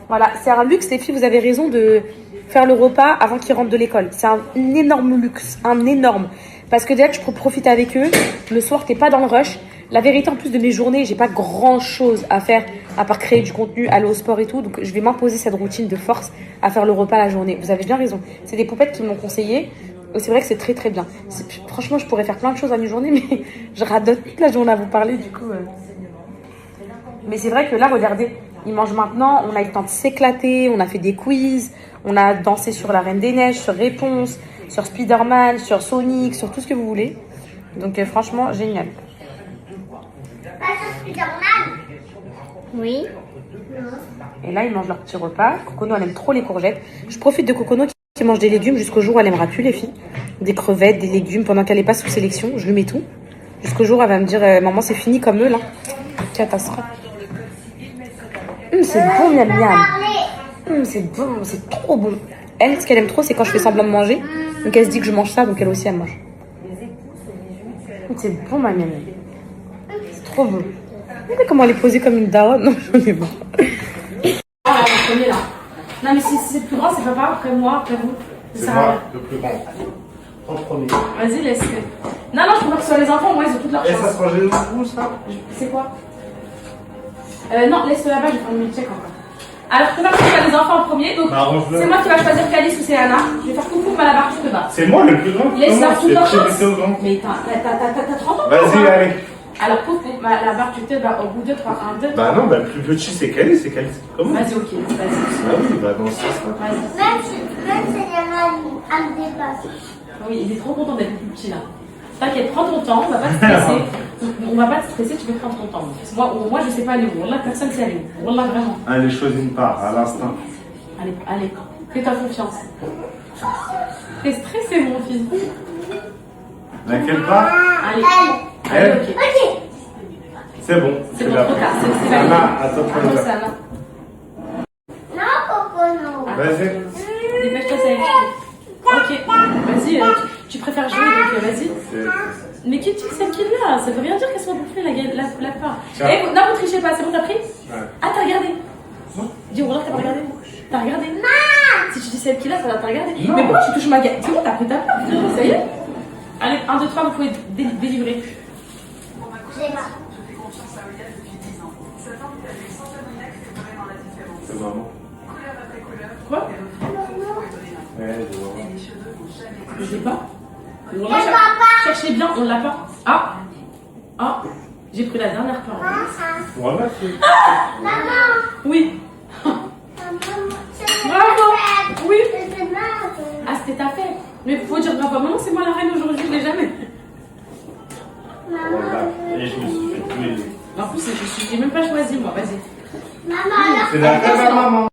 A: Voilà, c'est un luxe, les filles, vous avez raison de faire le repas avant qu'ils rentrent de l'école. C'est un énorme luxe, un énorme. Parce que déjà, tu peux profiter avec eux. Le soir, t'es pas dans le rush. La vérité, en plus de mes journées, j'ai pas grand chose à faire à part créer du contenu, aller au sport et tout. Donc, je vais m'imposer cette routine de force à faire le repas la journée. Vous avez bien raison. C'est des poupettes qui m'ont conseillé. Et c'est vrai que c'est très très bien. Franchement, je pourrais faire plein de choses en une journée, mais je radote toute la journée à vous parler, du coup. Mais c'est vrai que là, regardez, ils mangent maintenant. On a eu le temps de s'éclater. On a fait des quiz. On a dansé sur la Reine des Neiges, sur Réponse, sur Spider-Man, sur Sonic, sur tout ce que vous voulez. Donc, franchement, génial.
B: Pas sur Spider-Man? Oui.
A: Et là, ils mangent leur petit repas. Cocono, elle aime trop les courgettes. Je profite de Cocono qui mange des légumes jusqu'au jour où elle aimera plus, les filles. Des crevettes, des légumes, pendant qu'elle n'est pas sous sélection. Je lui mets tout. Jusqu'au jour où elle va me dire, maman, c'est fini comme eux, là. Catastrophe. C'est bon, miam miam. C'est bon, c'est trop bon. Elle, ce qu'elle aime trop, c'est quand je fais semblant de manger. Donc elle se dit que je mange ça, donc elle aussi, elle mange. C'est bon, ma miam. C'est trop bon. Regardez comment elle est posée comme une daronne. Non, j'en ai marre. Ah, la première là. Non, mais si c'est le plus grand, c'est papa, après moi, après vous.
C: C'est moi, le plus grand. En premier.
A: Vas-y, laisse. Non, non, je préfère que ce soit les enfants, moi, ils ont toute leur chance.
C: Et ça se range les où, ça?
A: C'est quoi? Non, laisse-le là-bas, je vais prendre mes checks encore. Alors, je préfère que ce soit les enfants en premier, donc c'est moi qui va choisir Calice ou c'est Anna. Je vais faire coucou, Malabar, tu te bats.
C: C'est moi le plus grand?
A: Laisse-leur toute leur chance.
C: Au grand.
A: Mais t'as 30 ans.
C: Vas-y, allez.
A: Alors, pour la barre, tu te bats au bout de 3, 1, 2, 3.
C: Bah non, bah le plus petit c'est Calice, Comment?
A: Vas-y, ok, vas-y.
C: Ah oui, bah dans ce sens.
B: Même si elle me dépasse.
A: Oui, il est trop content d'être plus petit là. T'inquiète, prends ton temps, on va pas te stresser. On va pas te stresser, tu peux prendre ton temps. Moi je sais pas aller où. Wallah, personne sait aller où. Wallah, vraiment.
C: Allez, choisis une part, à l'instant.
A: Allez, fais-toi confiance. T'es stressé, mon fils.
C: Laquelle part?
A: Allez, ok.
C: C'est bon.
A: C'est bon, trop tard, c'est validé.
C: Anna, attends,
A: Attends, c'est Anna.
B: Non, Coco, non.
C: Vas-y.
A: Dépêche-toi, ça y est. Ok, vas-y, tu préfères jouer, donc vas-y. Mais qui dit celle qui est là? Ça veut rien dire qu'elle soit bouffée la part. Eh, non, vous trichez pas, c'est bon, t'as pris? Ah, t'as regardé? Dis, Wallah, t'as pas regardé? T'as regardé? Si tu dis celle qui est là, ça va te regarder. Mais pourquoi tu touches ma gueule? C'est bon, t'as pris ta part, ça y est? Allez, 1, 2, 3, vous pouvez délivrer.
B: J'ai marre.
C: C'est vraiment.
A: Quoi?
C: Ouais, je vois.
A: Je sais pas.
B: Papa.
A: Cherchez bien, on l'a pas. Ah, j'ai pris la dernière part.
C: Voilà,
B: Maman.
A: Oui.
B: Maman.
A: Bravo. Oui.
B: C'est marre.
A: Ah, c'était ta fête. Mais faut dire bravo. Maman, c'est moi la reine aujourd'hui, je l'ai jamais.
C: Voilà. Et je me suis fait tuer.
A: En plus, j'ai même pas choisi moi, vas-y.
B: Maman,
C: C'est la vraie maman.